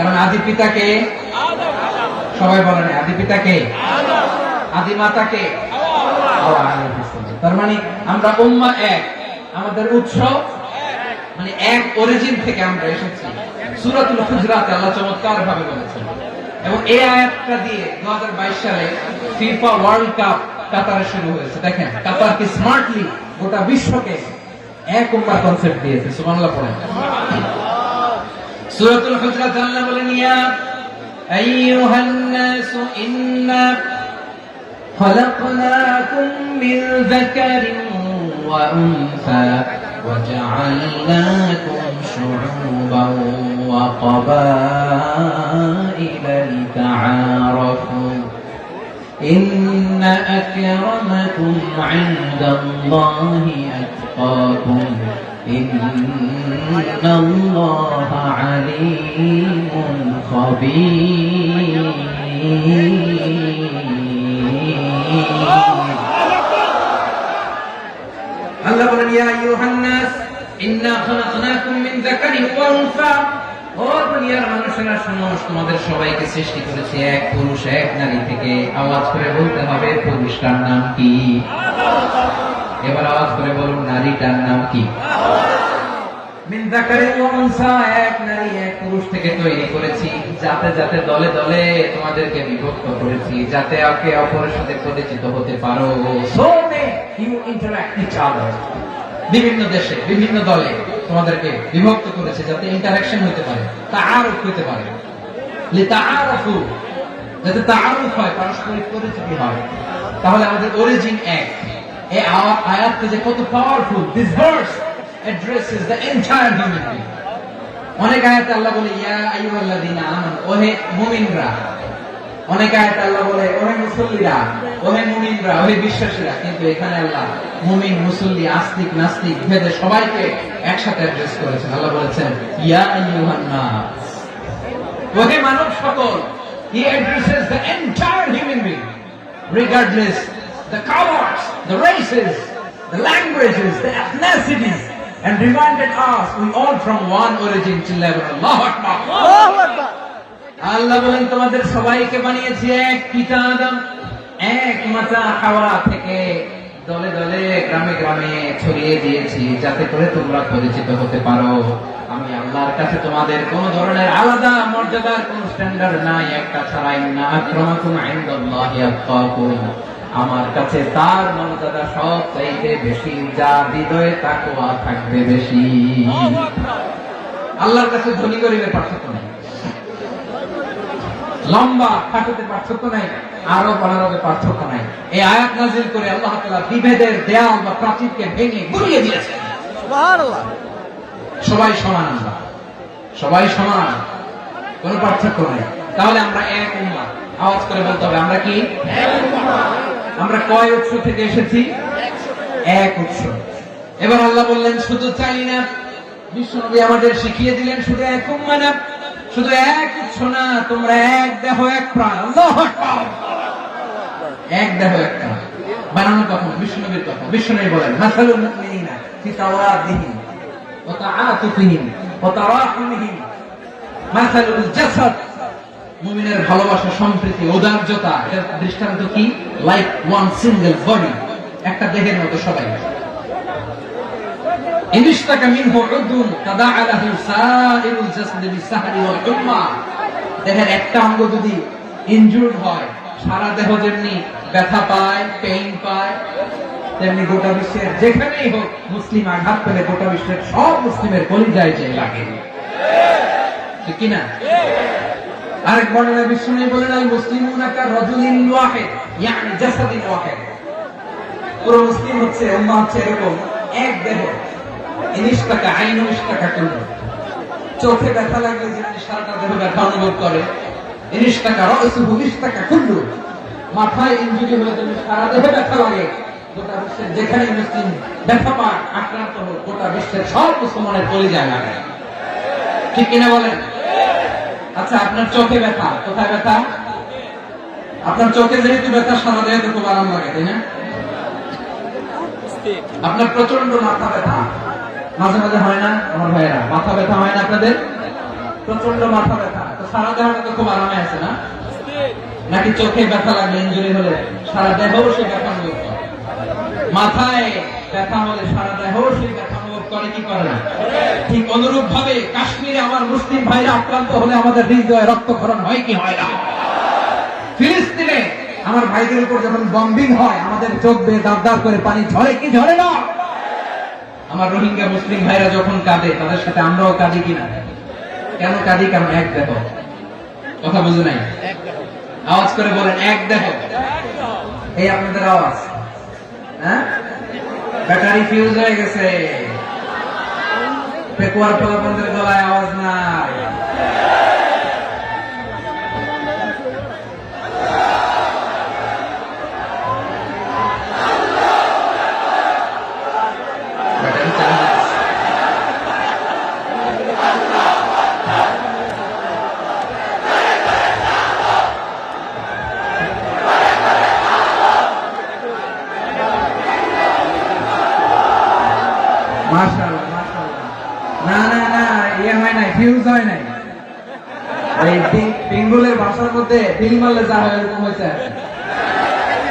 কারণ আদি পিতা কে? সবাই বলেন আদি পিতা কে? আদি মাতা কে? তার মানে আমরা উম্মাহ এক, আমাদের উৎস মানে এক, অরিজিন থেকে আমরা এসেছি। সূরাতুল হুজরাতে আল্লাহ চমৎকার ভাবে বলেছেন। এবং এই আয়াতটা দিয়ে 2022 সালে ফিফা ওয়ার্ল্ড কাপ কাতারে শুরু হয়েছে। দেখেন কাতার কি স্মার্টলি গোটা বিশ্বকে এক উম্মার কনসেপ্ট দিয়েছে। সুবহানাল্লাহ পড়েন। সূরাতুল হুজরাত আল্লাহ বলেন, ইয়া আইয়ুহান নাসু ইন্না খলাকনাকুম মিন যাকারিন ওয়া উনসা وجعلناكم شعوبا وقبائل لتعارفوا إن أكرمكم عند الله أتقاكم إن الله عليم خبير আল্লাহ বলেন, ইয়া আইয়ুহান নাস ইন্না খলাকনাকুম মিন যাকারিন ওয়া উনসা, ও দুনিয়ার মানুষেরা শোনো, তোমাদের সবাইকে সৃষ্টি করেছি এক পুরুষ এক নারী থেকে। আওয়াজ করে বলতে হবে পুরুষটার নাম কি? এবার আওয়াজ করে বলুন নারীটার নাম কি? মিন যাকারিন ওয়া উনসা, এক নারী এক পুরুষ থেকে তৈরি করেছি। যাতে যাতে দলে দলে তোমাদেরকে বিভক্ত করেছি, যাতে একে অপরের সাথে পরিচিত হতে পারো। So you interact each other. বিভিন্ন দেশে বিভিন্ন দলে তোমাদেরকে বিভক্ত করেছে যাতে ইন্টারঅ্যাকশন হতে পারে, তাআরুফ হতে পারে। লিতাআরফু, যাতে তাআরুফ হয়, পারস্পরিক পরিচিতি হয়। তাহলে আমাদের অরিজিন এক। এই আয়াতটা যে কত powerful. This verse addresses the entire human being. অনেক আয়াতে আল্লাহ বলে ইয়া আইয়ুহাল্লাযীনা আমানু, ওহে মুমিনরা। অনেক আয়াতে আল্লাহ বলে ওহে মুসল্লিরা, ওহে মুমিনরা, ওহে বিশ্বাসীরা। কিন্তু এখানে আল্লাহ মুমিন মুসল্লি আস্তিক নাস্তিক ভেদে সবাইকে একসাথে অ্যাড্রেস করেছেন। আল্লাহ বলেছেন ইয়া আইয়ুহান নাস, ওহে মানব সকল। He addresses the entire human being, regardless the colors, the races, the languages, the ethnicities, and reminded us we all from one origin to level. Allahu Akbar, Allahu Akbar। আল্লাহ বলেন তোমাদের সবাইকে বানিয়েছি এক পিতা আদম, এক মাতা হাওয়া থেকে দলে দলে গ্রামে গ্রামে ছড়িয়ে দিয়েছি যাতে করে তোমরা পরিচিত হতে পারো। আমি আল্লাহর কাছে তোমাদের কোন ধরনের আলাদা মর্যাদার কোন স্ট্যান্ডার্ড নাই, একটা ছাড়াই না। আক্রামাকুম ইনদাল্লাহি আতকাকুম, আমার কাছে তার মর্যাদা সব চাইতে বেশি, যার হৃদয়ে তাকওয়া থাকবে বেশি। আল্লাহর কাছে ধনী গরিবের পার্থক্য নেই, লম্বা খাটোতে পার্থক্য নাই, আরব অনারবে পার্থক্য নাই। এই আয়াত নাযিল করে আল্লাহ তাআলা বিভেদের দেয়াল বা প্রাচীরকে ভেঙে গুড়িয়ে দিয়েছেন। সুবহানাল্লাহ। সবাই সমান, আমরা সবাই সমান, কোনো পার্থক্য নাই। তাহলে আমরা এক উম্মাহ। আওয়াজ করে বলতে হবে আমরা কি? এক উম্মাহ। আমরা কয় উৎস থেকে এসেছি? এক উৎস। এবার আল্লাহ বললেন শুধু চাই না, বিশ্বনবী আমাদের শিখিয়ে দিলেন শুধু এক উম্মাহ না, শুধু এক উৎস না, তোমরা এক দেহ এক প্রাণ। আল্লাহু আকবার। এক দেহ এক প্রাণ বানানো কখন? বিশ্বনবীর কথা। বিশ্বনবী বলেন মাসালুল মুমিনিনা ফি তাওয়াদিহিম ওয়া তাআতুফিহিম ওয়া তারাহুমিহিম মাসালুল জাসাদ। মুমিনের ভালোবাসা, সম্প্রীতি, ঔদার্যতা, এর দৃষ্টান্ত কি? লাইক ওয়ান সিঙ্গেল বডি, একটা দেহের মতো সবাই। ইনশতাকা মিনহু উদুন তাদাআ লাহু সাইরুল জাসদি বিসহরি ওয়াল হুম্মা। দেহের একটা অঙ্গ যদি ইনজুরড হয়, সারা দেহ যেমনি ব্যথা পায়, পেইন পায়, তেমনি গোটা বিশ্বের যেখানেই হোক মুসলিম আঘাত পেলে গোটা বিশ্বের সব মুসলিমের কলিজায় যে লাগে, ঠিক কি না? আরেক বর্ণনায় বিশ্বনবী বলেন আল মুসলিমুনা কা রাজুলিন ওয়াহিদ, ইয়ানি জাসাদিন ওয়াহিদ। পুরো মুসলিম হচ্ছে, উম্মাহ হচ্ছে এরকম এক দেহ। ইনশতাকা আইনু ইশতাকা কুল্লু, চোখে ব্যথা লাগলে যেমনি সারাটা দেহ ব্যথা অনুভব করে, ইনশতাকা রাসুহু ইশতাকা কুল্লু, মাথায় ইনজুরি হলে যেমনি সারা দেহে ব্যথা লাগে, গোটা বিশ্বের যেখানে মুসলিম ব্যথা পায়, আক্রান্ত হোক, গোটা বিশ্বের সব মুসলমানের কলিজায় লাগে, ঠিক কিনা বলেন? আচ্ছা, আপনার চোখে ব্যথা, কোথায় ব্যথা? আপনার চোখে যেহেতু ব্যথা, সারা দেহে তো খুব আরাম লাগে, তাই না? আপনার প্রচন্ড মাথা ব্যথা মাঝে মাঝে হয় না? আমার ভাইয়েরা, মাথা ব্যথা হয় না আপনাদের? প্রচন্ড মাথা ব্যথা, তো সারা দেহটা তো খুব আরামে আছে না? নাকি চোখে ব্যথা লাগলে, ইনজুরি হলে সারা দেহ সে ব্যথা অনুভব করে? মাথায় ব্যথা হলে সারা দেহ সে ব্যথা অনুভব করে কি করে না? ঠিক অনুরূপ ভাবে কাশ্মীরে আমার মুসলিম ভাইরা আক্রান্ত হলে আমাদের হৃদয়ে রক্তক্ষরণ হয় কি হয় না? ফিলিস্তিনে আমার ভাইদের উপর যখন বম্বিং হয় আমাদের চোখ বেয়ে দাঁত দাঁত করে পানি ঝরে কি ঝরে না? আমার রোহিঙ্গা মুসলিম ভাইরা যখন কাঁদে তাদের সাথে আমরাও কাঁদি কিনা? কেন কাঁদি? কারণ এক দেহ। কথা বুঝে নাই? আওয়াজ করে বলেন এক দেহ। এই আপনাদের আওয়াজ, হ্যাঁ? ব্যাটারি ফিউজ হয়ে গেছে, পেকুয়ার পোলাপনদের গলায় আওয়াজ নাই। মাশাআল্লাহ মাশাআল্লাহ। না না না, ইয়ে হয় নাই, ফিউজ হয় নাই। এই বেঙ্গলের ভাষার মধ্যে বিল মারলে যা হয় এরকম হয়েছে।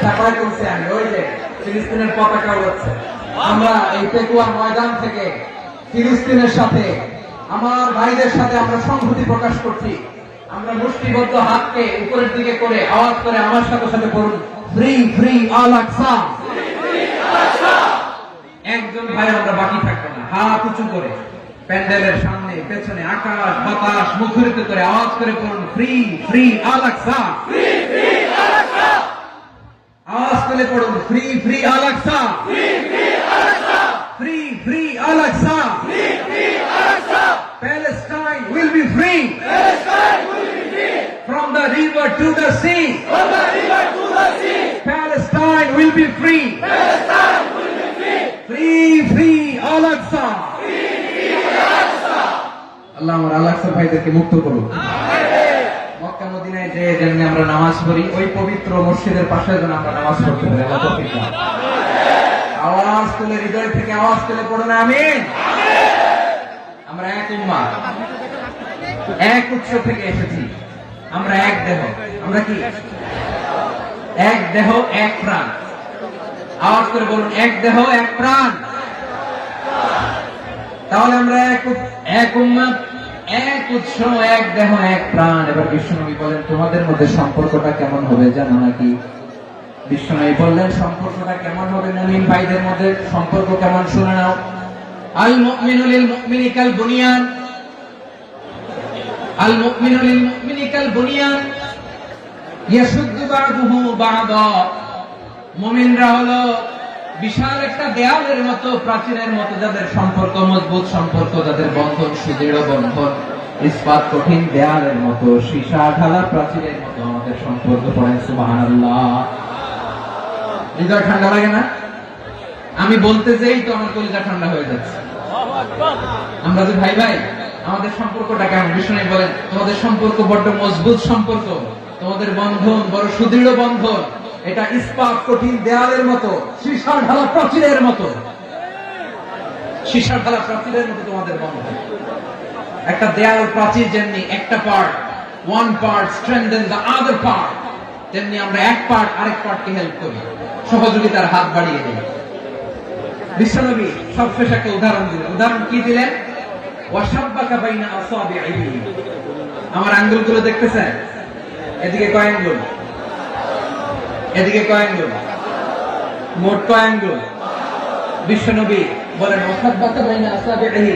চাপায় করছে আমি, ওই যে ফিলিস্তিনের পতাকা উড়াচ্ছে। আমরা এই পেকুয়া ময়দান থেকে ফিলিস্তিনের সাথে, আমার ভাইদের সাথে আমরা সংহতি প্রকাশ করছি। আমরা মুষ্টিবদ্ধ হাতকে উপরের দিকে করে আওয়াজ করে আমার সাথে সাথে বলুন, ফ্রি ফ্রি আল আকসা। একজন ভাই আমরা বাকি থাকবো না, হাত উঁচু করে প্যান্ডেলের সামনে পেছনে আকাশ বাতাস মুখরিত করে আওয়াজ করে বলুন, ফ্রি ফ্রি আল আকসা। আওয়াজ করে পড়ুন, free free Al Aqsa, free free Al Aqsa. Palestine will be free from the river to the sea. Palestine will be free. Free free Al Aqsa. আল্লাহ আমার আল আকসা ভাইদেরকে মুক্ত করুন। মক্কা মদিনায় যে যেমনি আমরা নামাজ পড়ি, ওই পবিত্র মসজিদের পাশে যেন আমরা নামাজ পড়তে পারি। আল্লাহ তৌফিক দান। আওয়াজ তুলে হৃদয় থেকে আওয়াজ তুলে পড়ুন আমিন। আমরা এক উম্মাহ, এক উৎস থেকে এসেছি, আমরা এক দেহ। আমরা কি এক দেহ এক প্রাণ? আওয়াজ করে বলুন, এক দেহ এক প্রাণ। তাহলে আমরা এক উম্মাহ, এক উৎস, এক দেহ এক প্রাণ। এবার বিশ্বনবী বলেন, তোমাদের মধ্যে সম্পর্কটা কেমন হবে জানো নাকি? বিশ্বনবী বললেন, সম্পর্কটা কেমন হবে? মুমিন ভাইদের মধ্যে সম্পর্ক কেমন শুনে নাও। আল মুমিনু লিল মুমিনি কাল বুনিয়ান, আল মুমিনু লিল মুমিনি কাল বুনিয়ান ইয়াশুদ্দু বা'দুহু বা'দা। মুমিনরা হলো বিশাল একটা দেয়ালের মতো, প্রাচীরের মতো, যাদের সম্পর্ক মজবুত, সম্পর্ক যাদের বন্ধন সুদৃঢ় বন্ধন, ইস্পাত কঠিন দেয়ালের মতো, সীসা ঢালা প্রাচীরের মতো আমাদের সম্পর্ক। পড়েন সুবহানাল্লাহ। হৃদয় ঠান্ডা লাগে না? আমি বলতে যেই তো আমার কলিজা ঠান্ডা হয়ে যাচ্ছে। আমরা যে ভাই ভাই, আমাদের সম্পর্কটা কেমন? বিষ্ণু বলেন, তোমাদের সম্পর্ক বড্ড মজবুত সম্পর্ক, তোমাদের বন্ধন বড় সুদৃঢ় বন্ধন, এটা ইস্পাত কঠিন দেয়ালের মতো, সীসা ঢালা প্রাচীরের মতো। সীসা ঢালা প্রাচীরের মতো তোমাদের বন্ধন। একটা দেয়াল প্রাচীর যেমনি একটা part, one part strengthen the other part, তেমনি আমরা এক পার্ট আরেক পার্টকে হেল্প করি, সহযোগিতার হাত বাড়িয়ে দিই। বিশ্বনবী সবশেষ একটা উদাহরণ দিলেন। উদাহরণ কি দিলেন? ওয়াশাব্বাকা বাইনা আসাবিহি। আমার আঙ্গুলগুলো দেখতেছেন? এদিকে কয় আঙ্গুল, এদিকে কয় আঙ্গুল, মোট কয় আঙ্গুল? বিশ্বনবী বলেন, ওয়াশাব্বাকা বাইনা আসাবিহি।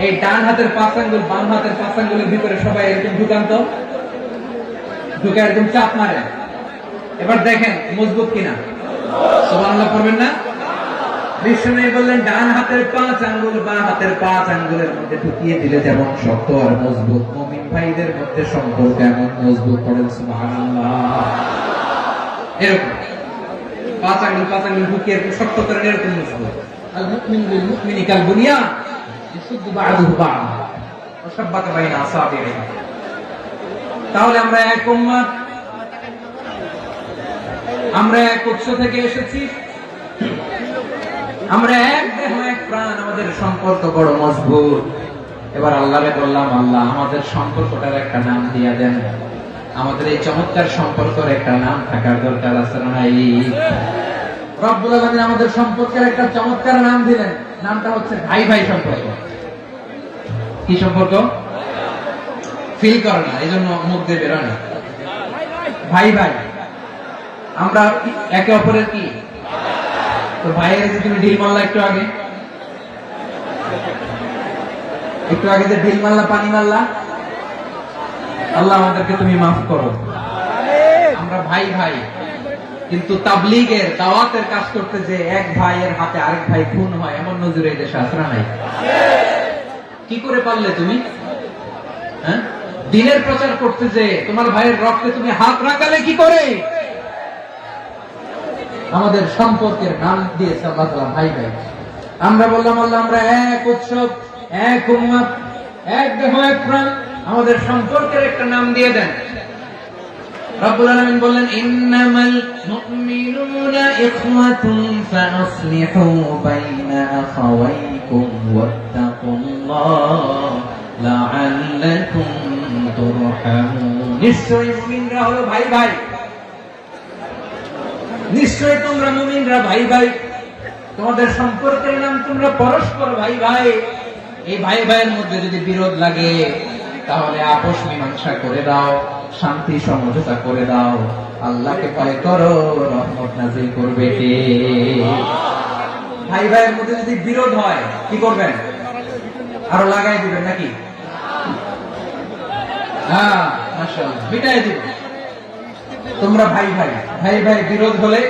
এই ডান হাতের 5 আঙ্গুল বাম হাতের 5 আঙ্গুলের ভিতরে সবাই এরকম ঢুকান তো, ঢুকে এরকম চাপ মারে। এবার দেখেন মজবুত কিনা। সুবহানাল্লাহ পড়বেন না? বিষ্ণু বললেন, ডান হাতের 5 আঙ্গুল বাম হাতের 5 আঙ্গুলের মধ্যে ঢুকিয়ে দিলে যেমন শক্ত আর মজবুত, মুমিন ভাইদের মধ্যে সম্পর্ক এমন মজবুত। পড়েন সুবহানাল্লাহ। এরকম 5 আঙ্গুল ঢুকিয়ে এরকম শক্ত করে এরকম মজবুত। আল মুমিনু লিল মুমিনি কাল বুনিয়ান ইয়াশুদ্দু বা'দুহু বা'দা ওয়াশাব্বাকা বাইনা আসাবিহি। তাহলে আমরা এক উম্মাহ, আমরা এক উৎস থেকে এসেছি, আমরা এক দেহ এক প্রাণ, আমাদের সম্পর্ক বড় মজবুত। এবার আল্লাহরে বললাম, আল্লাহ আমাদের সম্পর্কটার একটা নাম দিয়া দেন, আমাদের এই চমৎকার সম্পর্কের একটা নাম থাকার দরকার আছে না নাই? রব্বুল আলামিন আমাদের সম্পর্কের একটা চমৎকার নাম দিলেন, নামটা হচ্ছে ভাই ভাই সম্পর্ক। কি সম্পর্ক? ফিল করে না, এই জন্য মুখ দিয়ে বেরোয় না। ভাই ভাই, আমরা একে অপরের কি? তো ভাইয়ের যে তুমি ঢিল মারলা একটু আগে যে ঢিল মারলা, পানি মারলা, আল্লাহ আমাদেরকে তুমি মাফ করো। আমরা ভাই ভাই, কিন্তু তাবলীগের দাওয়াতের কাজ করতে যে এক ভাইয়ের হাতে আরেক ভাই খুন হয়, এমন নজির এই দেশে আছে না নাই? কি করে পারলে তুমি? হ্যাঁ, দিনের প্রচার করতে যে তোমার ভাইয়ের রক্তে তুমি হাত রাখালে কি করে? আমাদের সম্পর্কের নাম দিয়েছে আল্লাহ তাআলা ভাই ভাই। আমরা বললাম, আল্লাহ আমরা এক উৎসব, এক উম্মত, এক দেহ, এক প্রাণ, আমাদের সম্পর্কের একটা নাম দিয়ে দেন। রব্বুল আলামিন বললেন, ইন্নামাল মুমিনুনা ইখওয়াতুন ফাসলিহু বাইনা আখাওয়াইকুম ওয়াত্তাকুল্লাহ লাআল্লাকুম তুরহামুন। নিশ্চয়ই মুমিনরা হলো ভাই ভাই, নিশ্চয়ই তোমরা মুমিনরা ভাই ভাই, তোমাদের সম্পর্কের নাম তোমরা পরস্পর ভাই ভাই। এই ভাই ভাইয়ের মধ্যে যদি বিরোধ লাগে তাহলে আপোষ মীমাংসা করে দাও, শান্তি সমঝোতা করে দাও। আল্লাহকে ভয় করো, রহমত নাযিল করবে কে? ভাই ভাইয়ের মধ্যে যদি বিরোধ হয় কি করবেন? আরো লাগাই দিবেন নাকি? হ্যাঁ, মাশাআল্লাহ, মিটাই দিবেন। তোমরা ভাই ভাই, ভাই ভাই বিরোধ হলে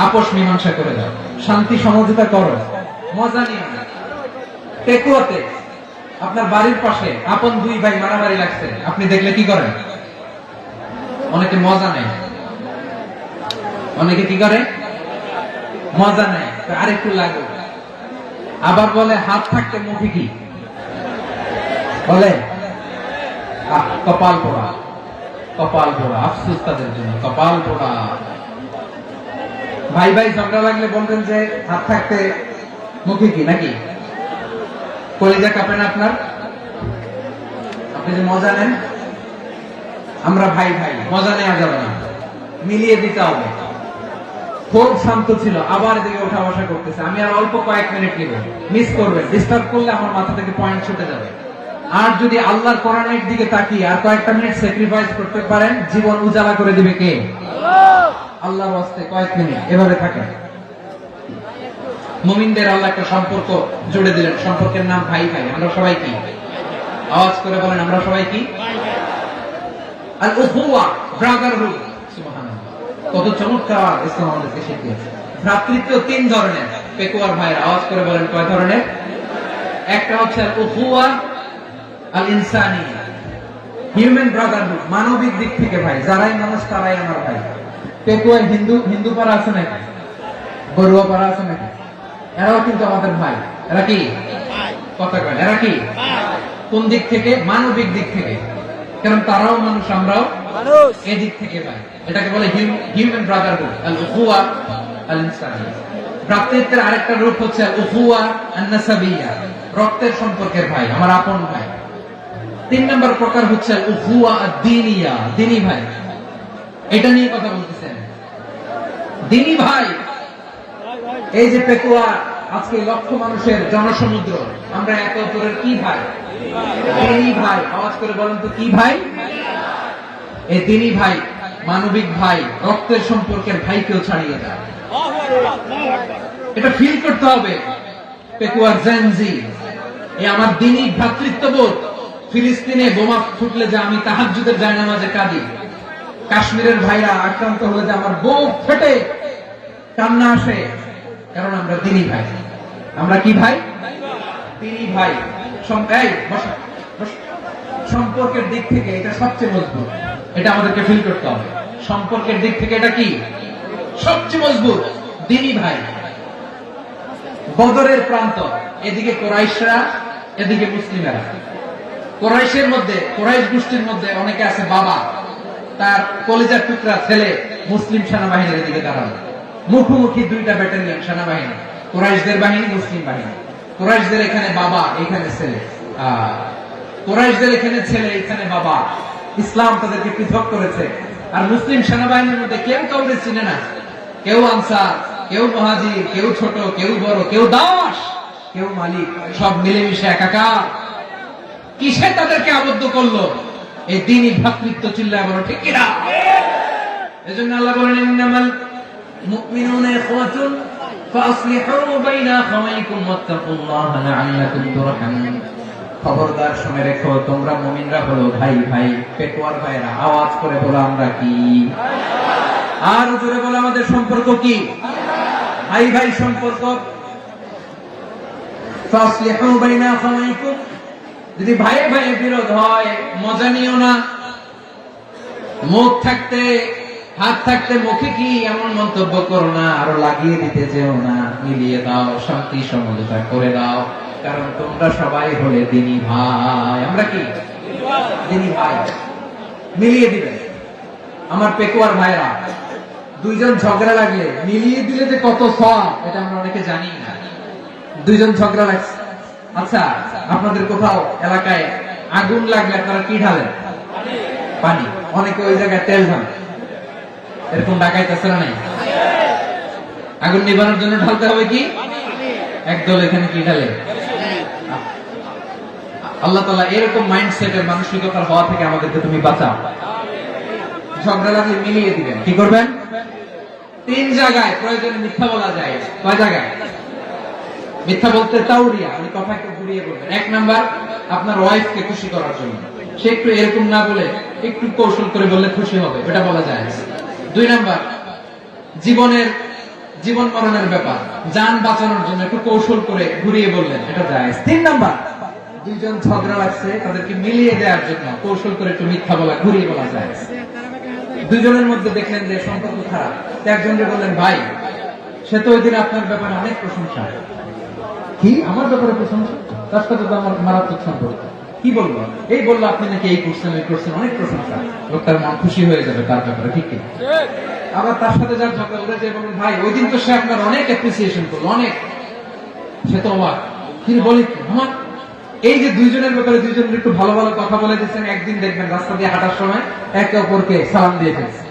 আপোষ মীমাংসা করে দাও, শান্তি সমঝোতা করো, মজা নিয়ে। টেকুয়াতে আপনার বাড়ির পাশে আপন দুই ভাই মারামারি লাগছে, আপনি দেখলে কি করেন? অনেকে মজা নেয়, অনেকে কি করে? মজা নেয়, আরেকটু লাগে। আবার বলে হাত থাকতে মুখে কি বলে? কপাল পোড়া, কপাল পোড়া। আফসোস তাদের জন্য, কপাল পোড়া। ভাই ভাই ঝগড়া লাগলে বলবেন যে হাত থাকতে মুখে কি, নাকি? কলিজা কাঁপে না আপনার? আপনি যে মজা নেন। আমরা ভাই ভাই, মজা নেওয়া যাবে না, মিলিয়ে দিতে হবে। খুব শান্ত ছিল, আবার এদিকে ওঠা বসা করতেছে। আমি আর অল্প কয়েক মিনিট নিব, মিস করবেন। ডিস্টার্ব করলে আমার মাথা থেকে পয়েন্ট ছুটে যাবে। আর যদি আল্লাহর কোরআনের দিকে তাকিয়ে আর কয়েকটা মিনিট স্যাক্রিফাইস করতে পারেন, জীবন উজালা করে দিবে কে? আল্লাহর ওয়াস্তে কয়েক মিনিট এভাবে থাকেন। মুমিনদের আল্লাহ একটা সম্পর্ক জুড়ে দিলেন, সম্পর্কের নাম ভাই ভাই। আমরা সবাই কি? আওয়াজ করে বলেন, আমরা সবাই কি? আল উখুওয়া, ব্রাদারহুড। সুবহানাল্লাহ, কত চমৎকার ইসলাম আমাদেরকে শিখিয়েছে। ভ্রাতৃত্ব তিন ধরনের। পেকুয়ার ভাইয়ের আওয়াজ করে বলেন, কয় ধরনের? একটা হচ্ছে আল উখুওয়া আল ইনসানিয়া, হিউম্যান ব্রাদারহুড, মানবিক দিক থেকে ভাই, যারাই মানুষ তারাই আমার ভাই। পেকুয়ায় হিন্দু পাড়া আছে নাকি? বড়ুয়া পাড়া আছে নাকি? এরাও কিন্তু আমাদের ভাই। এরা কি? কথা কয়, এরা কি? কোন দিক থেকে? মানবিক দিক থেকে। কারণ তারাও মানুষ, আমরাও মানুষ, এই দিক থেকে ভাই। এটাকে বলে হিউম্যান ব্রাদারহুড, আল উখুওয়া আল ইনসানিয়া। ভ্রাতৃত্বের আরেকটা রূপ হচ্ছে আল উখুওয়া আন নাসাবিয়্যা, রক্তের সম্পর্কের ভাই, আমার আপন ভাই। তিন নম্বর প্রকার হচ্ছে আল উখুওয়া আদ-দীনিয়া, দ্বীনি ভাই। এটা নিয়ে কথা বলতেছেন, দ্বীনি ভাই। এই যে পেকুয়া, আজকে লক্ষ মানুষের জনসমুদ্র, আমরা একে অপরের কি ভাই? দ্বীনি ভাই। আওয়াজ করে বলেন তো, কি ভাই? এই দ্বীনি ভাই, মানবিক ভাই, রক্তের সম্পর্কের ভাইকেও ছাড়িয়ে যায়। এটা ফিল করতে হবে। পেকুয়ার জেনজি, এই আমার দ্বীনি ভ্রাতৃত্ববোধ। ফিলিস্তিনে বোমা ফুটলে যে আমি তাহাজ্জুদের জায়নামাজে কাঁদি, কাশ্মীরের ভাইরা আক্রান্ত হলে যে আমার বুক ফেটে কান্না আসে, কারণ আমরা দ্বীনি ভাই। আমরা কি ভাই? দ্বীনি ভাই। সম্পর্কের দিক থেকে এটা সবচেয়ে মজবুত। এটা আমাদেরকে ফিল করতে হবে। সম্পর্কের দিক থেকে এটা কি? সবচেয়ে মজবুত, দ্বীনি ভাই। বদরের প্রান্ত, এদিকে কুরাইশরা, এদিকে মুসলিমেরা। কুরাইশের মধ্যে, কুরাইশ গোষ্ঠীর মধ্যে অনেকে আছে বাবা, তার কলিজার টুকরা ছেলে মুসলিম সেনাবাহিনীর দিকে দাঁড়ানো। মুখোমুখি দুইটা ব্যাটালিয়ন সেনাবাহিনী, কুরাইশদের বাহিনী, মুসলিম বাহিনী। কুরাইশদের এখানে বাবা, এখানে ছেলে, কুরাইশদের এখানে ছেলে, এখানে বাবা। ইসলাম তাদেরকে পৃথক করেছে। আর মুসলিম সেনাবাহিনীর মধ্যে কেউ কাউকে চিনে না, কেউ আনসার, কেউ মুহাজির, কেউ ছোট, কেউ বড়, কেউ দাস, কেউ মালিক, সব মিলেমিশে একাকার। কিসে তাদেরকে আবদ্ধ করলো? এই দ্বীনি ভ্রাতৃত্ব। চিল্লায় বলো ঠিক কিনা? এজন্য আল্লাহ বলেন ইন্নামাল মুমিনুনা ইখওয়াতুন ফাসলিহু বাইনা আখাওয়াইকুম ওয়াত্তাকুল্লাহা লাআল্লাকুম তুরহামুন। খবরদার শুনে রেখো, তোমরা মুমিনরা হলো ভাই ভাই, পেটুয়ার ভাইরা। আওয়াজ করে বলো আমরা কি? আর জোরে বলো আমাদের সম্পর্ক কি? ভাই ভাই সম্পর্ক। ফাসলিহু বাইনা আখাওয়াইকুম। যদি ভাই ভাই বিরোধ হয় মজা নিও না। মুখ থাকতে হাত থাকতে মুখে কি এমন মন্তব্য করো না, আরো লাগিয়ে দিতে যেও না। মিলিয়ে দাও, শান্তি সমঝোতা করে দাও, কারণ তোমরা সবাই হলে দ্বীনি ভাই। আমরা কি দ্বীনি ভাই? মিলিয়ে দিবে। আমার পেকুয়ার ভাইরা, দুইজন ঝগড়া লাগলে মিলিয়ে দিলে যে কত সওয়াব, এটা আমরা অনেকে জানি না। দুইজন ঝগড়া লাগছে, আচ্ছা আপনাদের কোথাও এলাকায় আগুন লাগলে আপনারা কি ঢালেন? পানি। অনেকে ওই জায়গায় তেল ঢালেন। এরকম ডাকাইতেছে না? নাই? আগুন নিবানোর জন্য ঢালতে হবে কি? একদল এখানে কি ঢালে? আল্লাহ তাআলা এরকম মাইন্ডসেটের মানসিকতার হওয়া থেকে আমাদেরকে তুমি বাঁচাও। ঝগড়া লাগলে মিলিয়ে দিবেন। কি করবেন? 3 জায়গায় প্রয়োজনে মিথ্যা বলা যায়। কয় জায়গায় মিথ্যা বলতে? তাওরিয়া, মানে কথাকে ঘুরিয়ে বলবেন। 1 নাম্বার, আপনার ওয়াইফকে খুশি করার জন্য। সে একটু এরকম না বলে একটু কৌশল করে বললে খুশি হবে, এটা বলা যায়। 2 নাম্বার, জীবন মরণের ব্যাপার, জান বাঁচানোর জন্য একটু কৌশল করে ঘুরিয়ে বললেন, এটা যায়। 3 নাম্বার, দুইজন ঝগড়া লাগছে তাদেরকে মিলিয়ে দেওয়ার জন্য কৌশল করে একটু মিথ্যা বলা, ঘুরিয়ে বলা যায়। দুজনের মধ্যে দেখলেন যে সম্পর্ক খারাপ, একজনকে বললেন ভাই, সে তো ওই দিন আপনার ব্যাপারে অনেক প্রশংসা। কি আমার ব্যাপারে প্রশংসা? তার সাথে তো আমার মারাত্মক সম্পর্ক। কি বলবো? এই বললো আপনি নাকি এই করছেন, ওই করছেন, অনেক প্রশংসা। লোকটার মন খুশি হয়ে যাবে তার ব্যাপারে, ঠিক কি? আবার তার সাথে যার ঝগড়া করে যে বলুন ভাই, ওই দিন তো সে আপনার অনেক অ্যাপ্রিসিয়েশন করলো, অনেক। সে তো অবাক, তিনি বলি আমার এই যে দুইজনের ব্যাপারে দুইজনের একটু ভালো ভালো কথা বলে দিচ্ছেন। একদিন দেখবেন রাস্তা দিয়ে হাঁটার সময় একে অপরকে সালাম দিয়ে ফেলছে,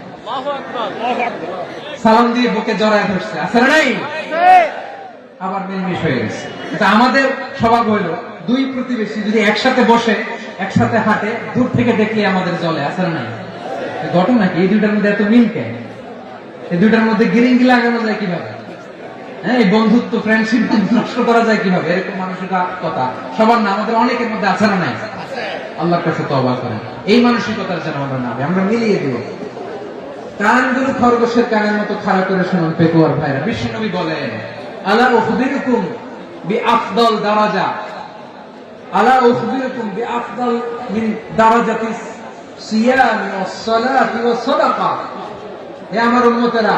সালাম দিয়ে বুকে জড়ায় ধরছে, আছে না নাই? আবার মিলমিশ হয়ে গেছে। এটা আমাদের স্বভাব হইলো, দুই প্রতিবেশী যদি একসাথে বসে একসাথে হাঁটে, দূর থেকে দেখলে আমাদের চলে, আছে না নাই? ঘটনা কি? এই দুইটার মধ্যে এত মিল কেন? এই দুইটার মধ্যে গিরিঙ্গি লাগানো যায় কিভাবে? হ্যাঁ, এই বন্ধুত্ব, ফ্রেন্ডশিপ নষ্ট করা যায় কিভাবে? এরকম মানসিকতা সবার না, আমাদের অনেকের মধ্যে আছে না নাই? আল্লাহর কাছে তওবা করেন, এই মানসিকতার যেন আমরা না, আমরা মিলিয়ে দিব। কানগুলো খরগোশের কানের মতো খাড়া করে শুনুন পেকুয়ার ভাইরা। বিশ্বনবী বলেন, আলা উখবিরুকুম বিআফদাল দারাজা, আলা উখবিরুকুম বিআফদাল মিন দারাজাতিস সিয়াম ওয়াস সালাতি ওয়াস সাদাকা। হে আমার উম্মতেরা,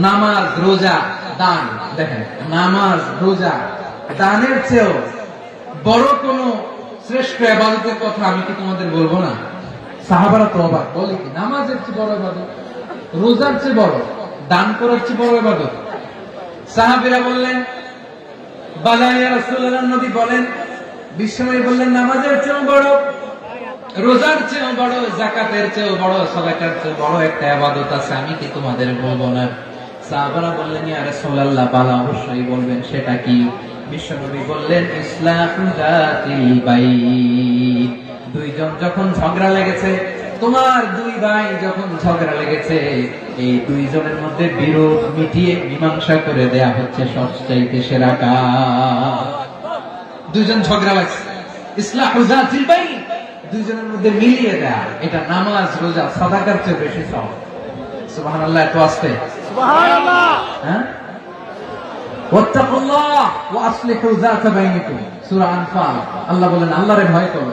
নামাজ, রোজা, দান, দেখেন নামাজ, রোজা, দানের চেয়েও বড় কোন শ্রেষ্ঠ ইবাদতের কথা আমি কি তোমাদের বলবো না? সাহাবারা তো অবাক, বলে কি নামাজের চেয়ে বড় ইবাদত, রোজার চেয়ে বড়, দান করার চেয়ে বড় ইবাদত? সাহাবীরা বললেন বালা ইয়া রাসূলুল্লাহ। নবী বলেন, বিশ্বনবী বললেন নামাজের চেয়েও বড়, রোজার চেয়েও বড়, যাকাতের চেয়েও বড়, সাদাকার চেয়েও বড় একটা ইবাদত আছে, আমি কি তোমাদের বলবো না? সাহাবারা বললেন ইয়া রাসূলুল্লাহ, বালা, অবশ্যই বলবেন, সেটা কি? বিশ্বনবী বললেন ইসলাহু যাতিল বাইত। দুইজন যখন ঝগড়া লেগেছে, তোমার দুই ভাই যখন ঝগড়া লেগেছে, এই দুইজনের মধ্যে বিরোধ মিটিয়ে মীমাংসা করে দেয়া হচ্ছে সবচাইতে সেরা কাজ। দুইজন ঝগড়া লাগছে, ইসলাহু যাতিল বাইত, দুইজনের মধ্যে মিলিয়ে দেয়া, এটা নামাজ, রোজা, সাদাকার চেয়ে বেশি সওয়াব। সুবহানাল্লাহ, এত আসতে সুবহানাল্লাহ। হ্যাঁ, ওয়াত্তাকুল্লাহ ওয়া আসলিহু যাতা বাইনিকুম, সূরা আনফাল। আল্লাহ বলেন আল্লাহরে ভয় করো,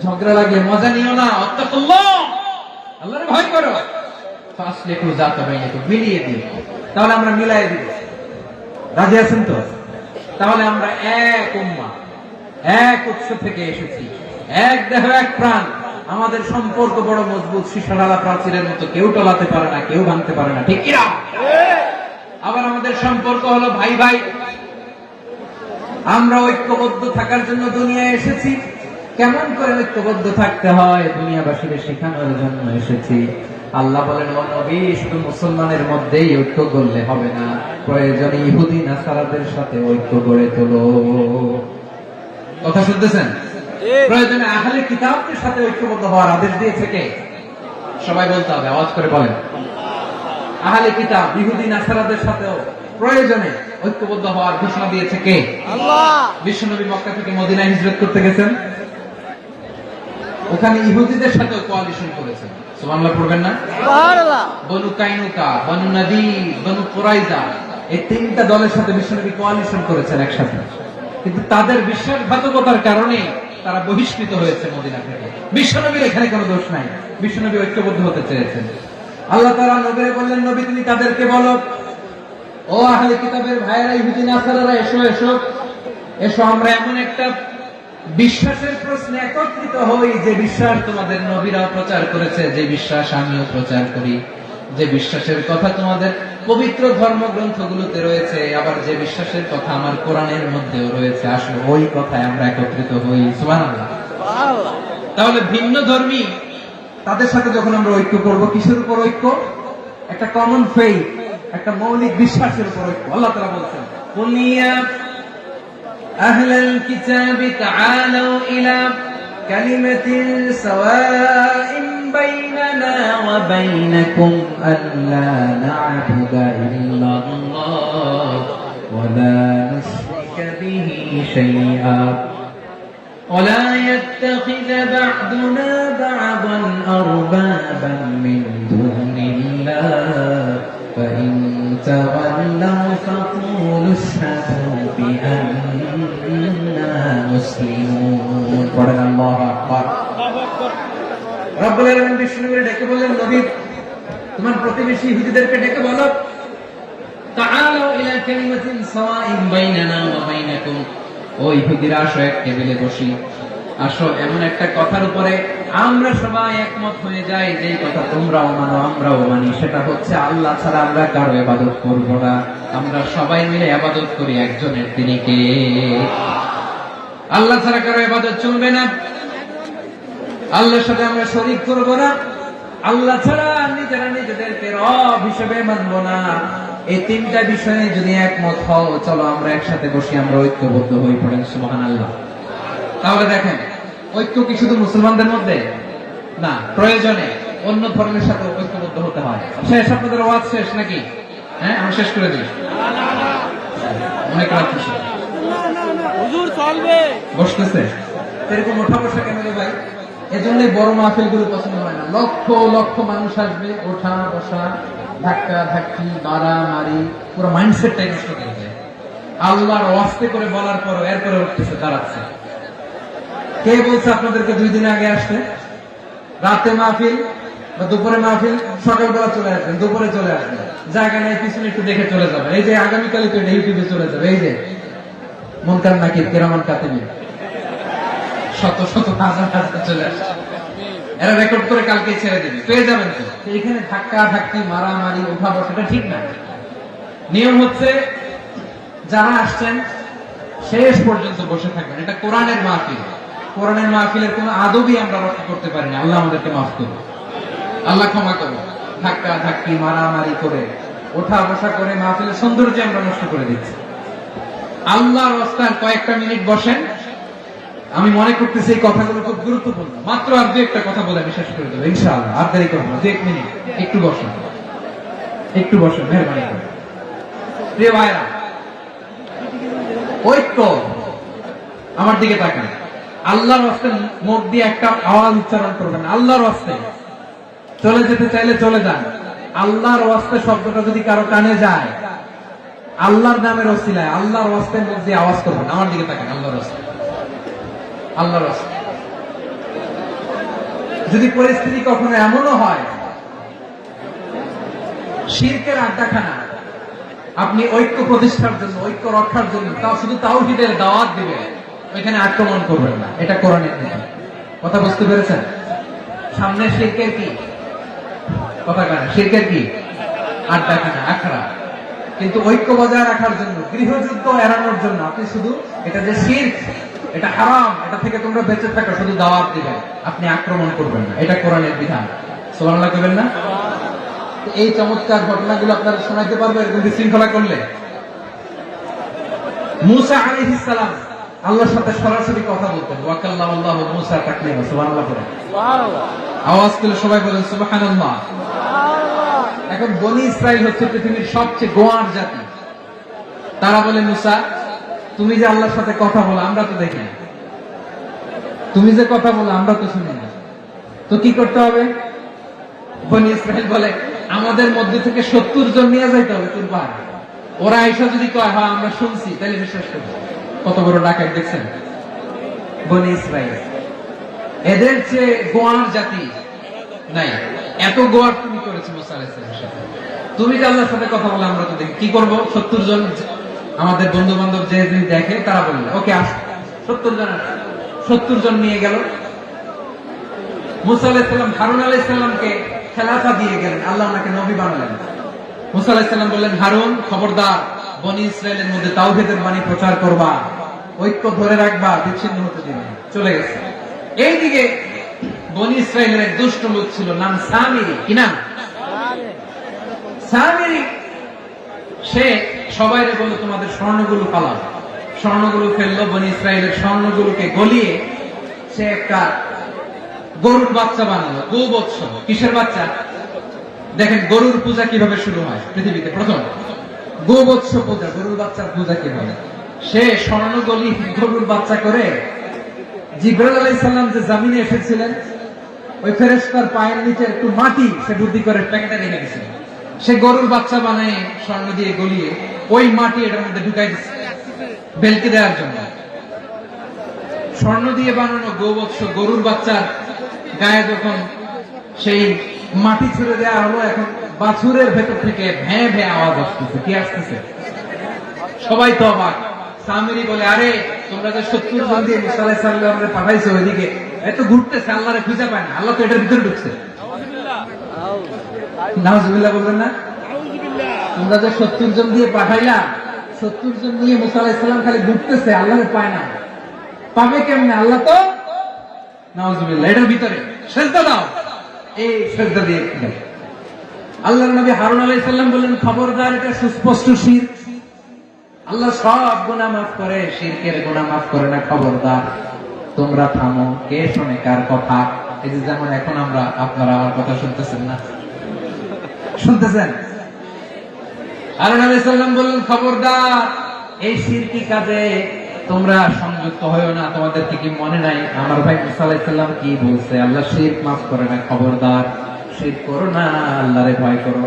ঝগড়া লাগলে মজা নিও না, ওয়াত্তাকুল্লাহ, আল্লাহরে ভয় করো, ফাসলিহু যাতা বাইনিকুম, মিলিয়ে দিও। তাহলে আমরা মিলাই দিব। রাজি আছেন তো? তাহলে আমরা এক উম্মাহ, এক উৎস থেকে এসেছি, এক দেহ, এক প্রাণ। আমাদের সম্পর্ক বড় মজবুত, সীসাডালা প্রাচীরের মতো, কেউ টলাতে পারে না, কেউ ভাঙতে পারে না, ঠিক কিনা? আবার আমাদের সম্পর্ক হলো ভাই ভাই, আমরা ঐক্যবদ্ধ থাকার জন্য দুনিয়ায় এসেছি। কেমন করে ঐক্যবদ্ধ থাকতে হয় দুনিয়াবাসীকে শেখানোর জন্য এসেছি। আল্লাহ বলেন, ও নবী, শুধু মুসলমানের মধ্যেই ঐক্য করলে হবে না, প্রয়োজনে ইহুদি নাসারাদের সাথে ঐক্য গড়ে তোলো। কথা শুনতেছেন? প্রয়োজনে আহলে কিতাবদের সাথে ঐক্যবদ্ধ হওয়ার আদেশ দিয়েছে কে? সবাই বলতে হবে, আওয়াজ করে বলেন। আহলে কিতাব ইহুদি নাসারাদের সাথেও প্রয়োজনে ঐক্যবদ্ধ হওয়ার ঘোষণা দিয়েছে কে? আল্লাহ। বিশ্বনবী মক্কা থেকে মদিনায় হিজরত করতে গেছেন, ওখানে ইহুদিদের সাথে কোয়ালিশন করেছেন। সুবহানাল্লাহ পড়বেন না? সুবহানাল্লাহ। বনু কাইনুকা, বনু নাদির, বনু কুরাইজা, এই তিনটা দলের সাথে বিশ্বনবী কোয়ালিশন করেছেন একসাথে। কিন্তু তাদের বিশ্বাসঘাতকতার কারণে তারা বহিষ্কৃত হয়েছে মদিনা থেকে। বিশ্বনবীর এখানে কোনো দোষ নাই, বিশ্বনবী ঐক্যবদ্ধ হতে চেয়েছেন। আল্লাহ তাআলা নবীকে বললেন, নবী তুমি তাদেরকে বলো, ও আহলে কিতাবের ভাইয়েরা, ইহুদি নাসারারা, এসো এসো এসো, আমরা এমন একটা বিশ্বাসের প্রশ্নে একত্রিত হই যে বিশ্বাস তোমাদের নবীরাও প্রচার করেছে, যে বিশ্বাস আমিও প্রচার করি, যে বিশ্বাসের কথা তোমাদের পবিত্র ধর্মগ্রন্থগুলোতে রয়েছে, আবার যে বিশ্বাসের কথা আমার কোরআনের মধ্যেও রয়েছে, আসলে ওই কথায় আমরা একত্রিত হই। সুবহানাল্লাহ। তাহলে ভিন্ন ধর্মী তাদের সাথে যখন আমরা ঐক্য করব, কিসের উপর ঐক্য? একটা কমন ফেইথ, একটা মৌলিক বিশ্বাসের উপর ঐক্য। আল্লাহ তাআলা বলেছেন, কুলিয়া আহলাল কিতাবি তাআলাউ ইলা কালিমাতিন সাওয়াইন বাইনানা ওয়া বাইনাকুম আল্লা না'বুদা ইল্লাল্লাহ ওয়া লা নুশরিকা বিহি শাইআ ولا يتخذ بعضنا بعضا أربابا من دون الله فإن تولوا فقولوا اشهدوا بأننا مسلمون. قرآن الله أكبر. رب العالمين বিষ্ণুকে ডেকে বললেন, নবী তোমার প্রতিবেশী ইহুদিদেরকে ডেকে বলো, তাআলাউ ইলা কালিমাতিন সাওয়াইন বাইনানা ওয়া বাইনাকুম, ও ইহুদিরা আসো, এক টেবিলে বসি, আসো এমন একটা কথার উপরে আমরা সবাই একমত হয়ে যাই, যে কথা তোমরাও মানো আমরাও মানি, সেটা হচ্ছে আল্লাহ ছাড়া আমরা কারো ইবাদত করব না, আমরা সবাই মিলে ইবাদত করি একজনের, তিনি কে? আল্লাহ ছাড়া কারো ইবাদত চলবে না, আল্লাহর সাথে আমরা শরীক করব না, আল্লাহ ছাড়া নিজেরা নিজেদেরকে রব হিসেবে মানব না। এই তিনটা বিষয়ে যদি একমত হও, চলো আমরা একসাথে বসি, আমরা ঐক্যবদ্ধ হয়ে পড়েন। সুবহানাল্লাহ। তাহলে দেখেন, ঐক্য কি শুধু মুসলমানদের মধ্যে না, প্রয়োজনে অন্য ধর্মের সাথে ঐক্যবদ্ধ হতে হয়। শেষ? আপনাদের ওয়াজ শেষ নাকি? হ্যাঁ, আমি শেষ করে দিই। অনেক রাত হুজুর চলবে বসতেছে, এরকম ওঠা বসা কেন রে ভাই? এজন্যই বড় মাহফিল গুলো পছন্দ হয় না। লক্ষ লক্ষ মানুষ আসবে, ওঠা বসা, ধাক্কা ধাক্কি, মারামারি, পুরো মাইন্ডসেটটাই নষ্ট করে দেয়। আল্লাহর ওয়াস্তে করে বলার পর এরপরে উঠতেছে, দাঁড়াচ্ছে। কে বলছে আপনাদেরকে 2 দিন আগে আসতে? রাতে মাহফিল বা দুপুরে মাহফিল, সকালবেলা চলে আসবেন, দুপুরে চলে আসবেন, জায়গা নাই, পিছনে একটু দেখে চলে যাবে। এই যে আগামীকালই তো ইউটিউবে চলে যাবে, এই যে মুনকার নাকির কিরামান কাতিবিন, শত শত হাজার হাজার চলে আসছে, এরা রেকর্ড করে কালকে ছেড়ে দিবে, পেয়ে যাবেন তো। এখানে ধাক্কা ধাক্কি, মারামারি, উঠা বসাটা ঠিক না। নিয়ম হচ্ছে যারা আসছেন শেষ পর্যন্ত বসে থাকবেন। এটা কোরআনের মাহফিল, কোরআনের মাহফিলের কোন আদবই আমরা রক্ষা করতে পারি না। আল্লাহ আমাদেরকে মাফ করুন, আল্লাহ ক্ষমা করুন। ধাক্কা ধাক্কি, মারামারি করে, ওঠা বসা করে মাহফিলের সৌন্দর্য আমরা নষ্ট করে দিচ্ছি। আল্লাহর রাস্তায় কয়েকটা মিনিট বসেন। আমি মনে করতেছি এই কথাগুলো খুব গুরুত্বপূর্ণ। মাত্র আর 2-1টা কথা বলে আমি শেষ করে দেবো ইনশাআল্লাহ। আর দেরি করবো না, 2-1 মিনিট। একটু বসেন, একটু বসেন, মেহরবানি করে। প্রিয় ভাইরা, ঐক্য, আমার দিকে তাকান। আল্লাহর রাস্তে মুখ দিয়ে একটা আওয়াজ উচ্চারণ করবেন, আল্লাহর রাস্তে। চলে যেতে চাইলে চলে যান। আল্লাহর রাস্তে শব্দটা যদি কারো কানে যায়, আল্লাহর নামের ওসিলায় আল্লাহর রাস্তে মুখ দিয়ে আওয়াজ করবেন। আমার দিকে তাকান, আল্লাহর রাস্তে, আল্লাহর রাস্তে। যদি পরিস্থিতি কখনো এমনও হয় শিরকের আড্ডাখানা, আপনি ঐক্য প্রতিষ্ঠার জন্য, ঐক্য রক্ষার জন্য তাও শুধু তাওহীদের দাওয়াত দিবেন, ওইখানে আক্রমণ করবেন না। এটা কোরআনের নীতি। কথা বুঝতে পেরেছেন? সামনে শিরকের কি কথা কানে, শিরকের কি আড্ডাখানা, আখড়া। কিন্তু ঐক্য বজায় রাখার জন্য, গৃহযুদ্ধ এড়ানোর জন্য আপনি শুধু এটা যে শিরক, এটা হারাম, এটা থেকে তোমরা বেঁচে থাকো, শুধু দাওয়াত দিবেন, আপনি আক্রমণ করবেন না। এটা কোরআনের বিধান। সুবহানাল্লাহ কইবেন না? এই চমৎকার ঘটনাগুলো আপনারা শোনাইতে পারবেন এরকম বিশৃঙ্খলা করলে। মুসা আলাইহিস সালাম আল্লাহর সাথে সরাসরি কথা বলতেন। ওয়া কাল্লামাল্লাহু মুসা তাকলিমা। সুবহানাল্লাহ বলেন। সুবহানাল্লাহ। আওয়াজ করে সবাই বলেন সুবহানাল্লাহ। সুবহানাল্লাহ। এখন বনি ইসরাইল হচ্ছে পৃথিবীর সবচেয়ে গোয়ার জাতি। তারা বলে, মুসা তুমি যে আল্লাহর সাথে কথা বলো আমরা তো দেখি না, তুমি যে কথা বলো আমরা তো শুনি না, তো কি করতে হবে? বনি ইসরাইল বলে, আমাদের মধ্যে থেকে 70 জন নিয়ে যাইতে হবে তোর পাহাড়ে। ওরা আইসা যদি কয় হ্যাঁ আমরা শুনছি, তাহলে বিশ্বাস করবো। কত বড় ডাকাত দেখছেন বনি ইসরাইল। এদের চেয়ে গোয়ার জাতি নাই। এত গোয়ার তুমি করেছো মুসা আলাইহিস সালামের সাথে। তুমি যে আল্লাহর সাথে কথা বলে আমরা তো দেখি, কি করবো? 70 জন আমাদের বন্ধু বান্ধব যে দেখে তারা বললো ওকে আস, 70 জন নিয়ে গেল। মুসা আলাইহিস সালাম হারুন আলাইহিস সালামকে খেলাফা দিয়ে গেলেন, আল্লাহ ওনাকে নবী বানালেন। মুসা আলাইহিস সালাম বললেন, হারুন খবরদার, বনি ইসরায়েলের মধ্যে তাওহীদের বাণী প্রচার করবা, ঐক্য ধরে রাখবা, বিচ্ছিন্ন হতে দিবে না। চলে গেছে। এইদিকে বনি ইসরায়েলের এক দুষ্ট লোক ছিল, নাম সামিরি। কি নাম? সামিরি। সে সবাইরে বলল তোমাদের স্বর্ণগুলো পালাও। স্বর্ণগুলো ফেললো, বনি ইসরায়েলের স্বর্ণগুলোকে গলিয়ে সে একটা গরুর বাচ্চা বানালো। গোবৎস। কিসের বাচ্চা? দেখেন গরুর পূজা কিভাবে শুরু হয় পৃথিবীতে প্রথম। গোবৎস পূজা, গরুর বাচ্চার পূজা কিভাবে? সে স্বর্ণগলি গরুর বাচ্চা করে জিবরাইল আলাইহিস সালাম যে জমিনে এসেছিলেন, ওই ফেরেশতার পায়ের নিচে একটু মাটি সে বুদ্ধি করে প্যাকেটে রেখে দিয়েছিল। সে গরুর বাচ্চা বানায় স্বর্ণ দিয়ে গলিয়ে ওই মাটি এটার মধ্যে ঢুকাই দিচ্ছে বেলকে দেওয়ার জন্য। স্বর্ণ দিয়ে বানানো গোবৎস গরুর বাচ্চার গায়ে যখন সেই মাটি ছুড়ে দেওয়া হলো, এখন বাছুরের ভেতর থেকে ভ্যাঁ ভ্যাঁ আওয়াজ আসতেছে। কি আসতেছে? সবাই তো অবাক। সামিরি বলে, আরে তোমরা যে 70 জন দিয়ে মুসা আলাইহিস সালামকে পাঠাইছো ওইদিকে, এত ঘুরতেছে, আল্লাহরে খুঁজে পায় না, আল্লাহ তো এটার ভিতরে ঢুকছে। নাউজুবিল্লাহ বলবেন না? তোমরা যে 70 জন দিয়ে পাঠাইলা, 70 জন দিয়ে মুসা আলাইহিস সালাম খালি ঘুরতেছে, আল্লাহরে পায় না। পাবে কেমনে? আল্লাহ তো নাউজুবিল্লাহ এটার ভিতরে। সেজদা দাও। এই সেজদা দিয়ে আল্লাহর নবী হারুন আলাইহিস সালাম বললেন, খবরদার, এটা সুস্পষ্ট শিরক। আল্লাহ সব গুনাহ মাফ করে, শিরকের গুনাহ মাফ করে না। খবরদার, তোমরা থামো। কে শোনে কার কথা? এই যে যেমন এখন আমরা, আপনারা আমার কথা শুনতেছেন না? শুনতেছেন? হারুন আলাইহিস সালাম বললেন, খবরদার, এই শিরকি কাজে তোমরা সংযুক্ত হয়ো না। তোমাদেরকে কি মনে নাই আমার ভাই মুসা আলাইহিস সালাম কি বলছে? আল্লাহ শিরক মাফ করে না। খবরদার, শিরক করো না, আল্লাহরে ভয় করো।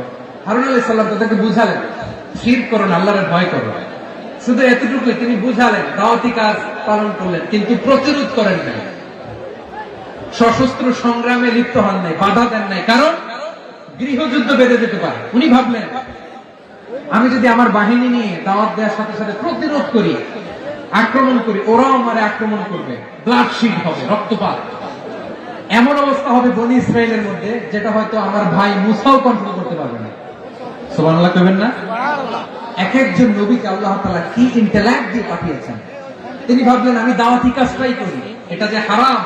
হারুন আলাইহিস সালাম তাদেরকে বুঝালেন, শিরক করো না, আল্লাহরে ভয় করো। শুধু এতটুকুই তিনি বুঝালেন, দাওয়াতি কাজ পালন করলেন, কিন্তু প্রতিরোধ করেন নাই, সশস্ত্র সংগ্রামে লিপ্ত হন নাই, বাধা দেন নাই। কারণ গৃহযুদ্ধ বেঁধে যেতে পারে। উনি ভাবলেন, আমি যদি আমার বাহিনী নিয়ে দাওয়াত দেওয়ার সাথে সাথে প্রতিরোধ করি, আক্রমণ করি, ওরাও আমারে আক্রমণ করবে, ব্লাডশিড হবে, রক্তপাত। এমন অবস্থা হবে বনি ইসরায়েলের মধ্যে, যেটা হয়তো আমার ভাই মুসাও কন্ট্রোল করতে পারবে না। সুবহানাল্লাহ কইবেন না? এক একজন নবীকে আল্লাহ তাআলা কি ইন্টেলেক্ট দিয়ে পাঠিয়েছেন। তিনি ভাবলেন, আমি দাওয়াতি কাজটাই করি, এটা যে হারাম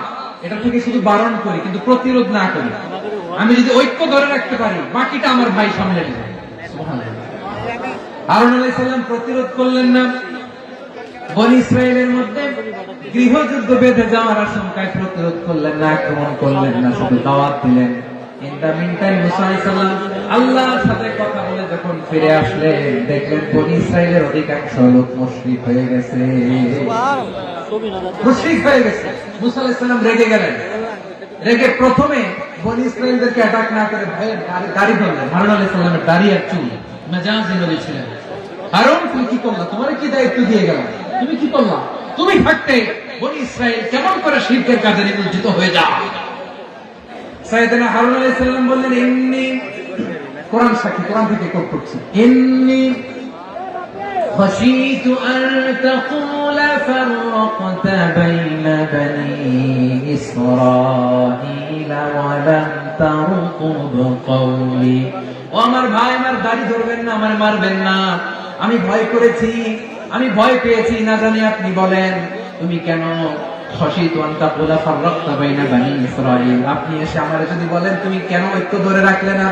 এটা থেকে শুধু বারণ করি, কিন্তু প্রতিরোধ না করি। আমি যদি ঐক্য ধরে রাখতে পারি, বাকিটা আমার ভাই সামলে নেবে। সুবহানাল্লাহ। হারুন আলাইহিস সালাম প্রতিরোধ করলেন না। বনি ইসরায়েলের মধ্যে গৃহযুদ্ধ বেঁধে যাওয়ার আশঙ্কায় প্রতিরোধ করলেন না, আক্রমণ করলেন না, শুধু দাওয়াত দিলেন। ইন দা মিন টাইম মুসা আলাইহিস সালাম আল্লাহর সাথে কথা বলে যখন ফিরে আসলেন, দেখলেন বনি ইসরায়েলের অধিকাংশ লোক মুশরিক হয়ে গেছে। মুশরিক হয়ে গেছে। মুসা আলাইহিস সালাম রেগে গেলেন। রেগে প্রথমে বনি ইসরায়েলদেরকে অ্যাটাক না করে ভয়ে দাড়ি ধরলেন। হারুন আলাইহিস সালামের দাড়ি আর চুল, মেজাজি নবী ছিলেন। হারুন, তুমি কি করলা? তোমার কি দায়িত্ব দিয়ে গেলাম, তুমি কি করলা? তুমি থাকতে বনি ইসরায়েল কেমন করে শিরকের কাজে নিমজ্জিত হয়ে যায়? সাইয়েদনা হারুন আলাইহিস সালাম বললেন, ইন্নী, কোরআন সাক্ষী, কোরআন থেকে কোট করছি, ইন্নী খাশীতু আন তাকুলা ফাররাকতা বাইনা বানি ইসরাঈল ওয়া লাম তারকুব কওলি ও আমার ভাই, আমার দাড়ি ধরবেন না, আমার মারবেন না, আমি ভয় করেছি, আমি ভয় পেয়েছি, না জানি আপনি বলেন তুমি কেন আপনি এসে আমার যদি বলেন তুমি কেন ঐক্য ধরে রাখলে না,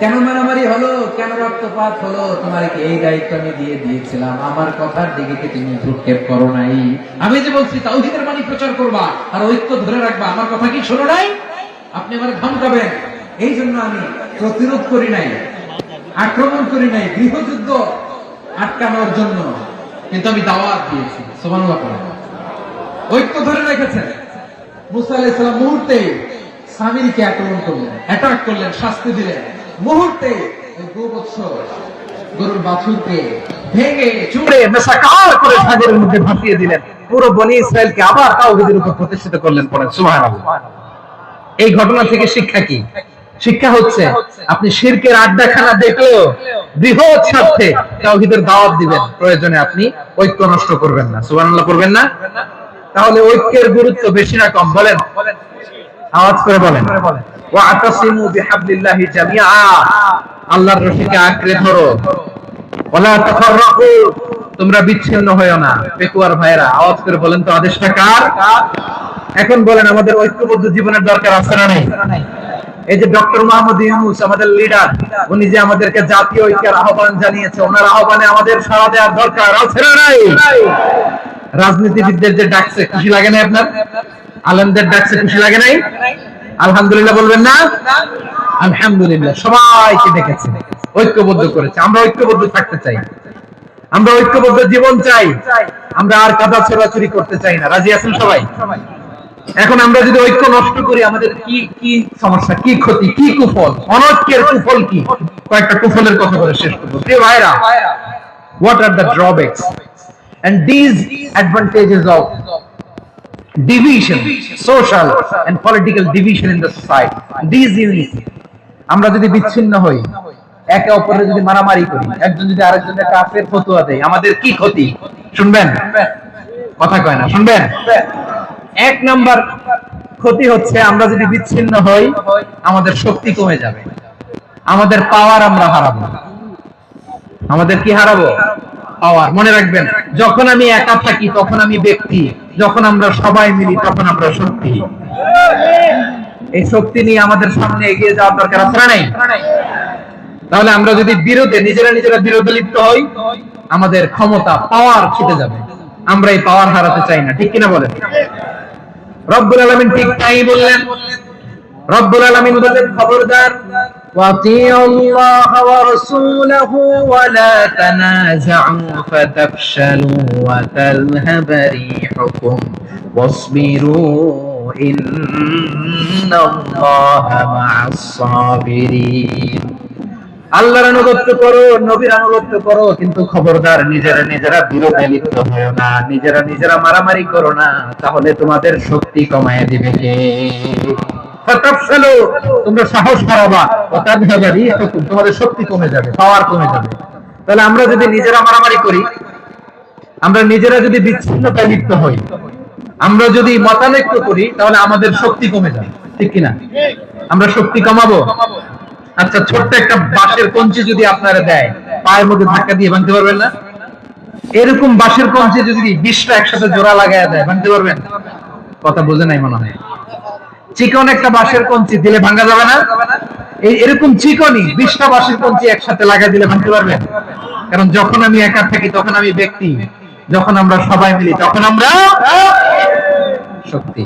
কেন মারামারি হলো, কেন রক্তপাত হলো, তোমার কি এই দায়িত্ব আমি দিয়ে দিয়েছিলাম, আমার কথার দিকে কি তুমি ভ্রুক্ষেপ করো নাই? আমি যে বলছি তাওহীদের বাণী প্রচার করবা আর ঐক্য ধরে রাখবা, আমার কথা কি শোনো নাই? আপনি আমার ধমকাবেন, এই জন্য আমি প্রতিরোধ করি নাই, আক্রমণ করি নাই, গৃহযুদ্ধ আটকানোর জন্য, কিন্তু আমি দাওয়াত দিয়েছি। সুবহানাল্লাহ পড়েন। ঐক্য ধরে রেখেছেন। মুসা আলাইহিস সালাম মুহূর্তে সামিরীকে আক্রমণ করলেন, অ্যাটাক করলেন, শাস্তি দিলেন। মুহূর্তে ওই গোবৎস গরুর বাছুরকে ভেঙে চুড়ে মেসাকার করে সাগরের মধ্যে ভাসিয়ে দিলেন। পুরো বনি ইসরায়েলকে আবার তাওহীদের উপর প্রতিষ্ঠিত করলেন। পড়েন সুবহানাল্লাহ। এই ঘটনা থেকে শিক্ষা কি? শিক্ষা হচ্ছে আপনি শিরকের আড্ডাখানা দেখলেও বৃহৎ স্বার্থে তাওহীদের দাওয়াত দিবেন, প্রয়োজনে আপনি ঐক্য নষ্ট করবেন না। সুবহানাল্লাহ করবেন না? তাহলে ঐক্যের গুরুত্ব বেশি না কম? বলেন, আওয়াজ করে বলেন। ওয়াতাসিমু বিহাবলিল্লাহি জামিআ, আল্লাহর রশিকে আঁকড়ে ধরো। ওয়ালা তাফাররাকু, তোমরা বিচ্ছিন্ন হয়ো না। পেকুয়ার ভাইরা আওয়াজ করে বলেন তো, আদেশটা কার? এখন বলেন, আমাদের ঐক্যবদ্ধ জীবনের দরকার আছে না নাই? এই যে ডক্টর মোহাম্মদ ইউনূস আমাদের লিডার, উনি যে আমাদেরকে জাতীয় ঐক্যের আহ্বান জানিয়েছে, ওনার আহ্বানে আমাদের সাড়া দেওয়ার দরকার আছে না নাই? রাজনীতিবিদদের যে ডাকছে, খুশি লাগে না আপনার? আলেমদের ডাকছে, খুশি লাগে নাই? আলহামদুলিল্লাহ বলবেন না? আলহামদুলিল্লাহ, সবাইকে ডেকেছে, ঐক্যবদ্ধ করেছে। আমরা ঐক্যবদ্ধ থাকতে চাই, আমরা ঐক্যবদ্ধ জীবন চাই, আমরা আর কাদা ছোড়াছুরি করতে চাই না। রাজি আছেন সবাই? এখন আমরা যদি ঐক্য নষ্ট করি, আমাদের কি কি সমস্যা, কি ক্ষতি, কি কুফল? অনৈক্যের কুফল কি? কয়েকটা কুফলের কথা বলে শেষ করব। প্রিয় ভাইরা, what are the drawbacks and these advantages of division, social and political division in the society, these unity? আমরা যদি বিচ্ছিন্ন হই, একে অপরের যদি মারামারি করি, একজন যদি আরেকজনের কাফের ফতোয়া দেয়, আমাদের কি ক্ষতি? শুনবেন? কথা কয় না, শুনবেন? এক নাম্বার ক্ষতি হচ্ছে, আমরা যদি বিচ্ছিন্ন হই, আমাদের শক্তি কমে যাবে, আমাদের পাওয়ার আমরা হারাবো। আমাদের কি হারাবো? পাওয়ার। মনে রাখবেন, যখন আমি একা থাকি তখন আমি ব্যক্তি, যখন আমরা সবাই মিলি তখন আমরা শক্তি। এই শক্তি নিয়ে আমাদের সামনে এগিয়ে যাওয়ার দরকার আছে না নাই? তাহলে আমরা যদি বিরোধে নিজেরা বিরোধে লিপ্ত হই, আমাদের ক্ষমতা, পাওয়ার ছুটে যাবে। আমরা এই পাওয়ার হারাতে চাই না, ঠিক কিনা বলেন? রব্বুল আলামিন ঠিক তাই বললেন। রব্বুল আলামিন বললেন, খবরদার, ওয়াতিউল্লাহ ওয়া রাসূলাহু ওয়া লা তানাযাউ ফাতাফশালু ওয়া তাযহাবা রিহুকুম ওয়াসবিরু ইন্নাল্লাহা মা'আস সাবিরিন। আল্লাহর আনুগত্য করো, নবীর আনুগত্য করো, কিন্তু খবরদার নিজেরা বিরোধে লিপ্ত হয়ো না, নিজেরা মারামারি করো না, তাহলে তোমাদের শক্তি কমায় দিবে কে? ফাতাফশালু, তোমরা সাহস হারাবা, ওয়া তাযহাবা রিহুকুম, তোমাদের শক্তি কমে যাবে, পাওয়ার কমে যাবে। তাহলে আমরা যদি নিজেরা মারামারি করি, আমরা নিজেরা যদি বিচ্ছিন্নতায় লিপ্ত হই, আমরা যদি মতানৈক্য করি, তাহলে আমাদের শক্তি কমে যাবে, ঠিক কিনা? আমরা শক্তি কমাবো। আচ্ছা, ছোট্ট একটা বাঁশের কঞ্চি যদি আপনারা দেয়, পায়ের মধ্যে ধাক্কা দিয়ে ভাঙতে পারবেন না? এরকম বাঁশের কঞ্চি যদি 20টা একসাথে জোড়া লাগায় দেয়, ভাঙতে পারবেন? কথা বোঝে নাই মনে হয়। চিকন একটা বাঁশের কঞ্চি দিলে ভাঙা যাবে না? এরকম চিকনই 20টা বাঁশের কঞ্চি একসাথে লাগা দিলে ভাঙতে পারবেন? কারণ যখন আমি একা থাকি তখন আমি ব্যক্তি, যখন আমরা সবাই মিলি তখন আমরা শক্তি।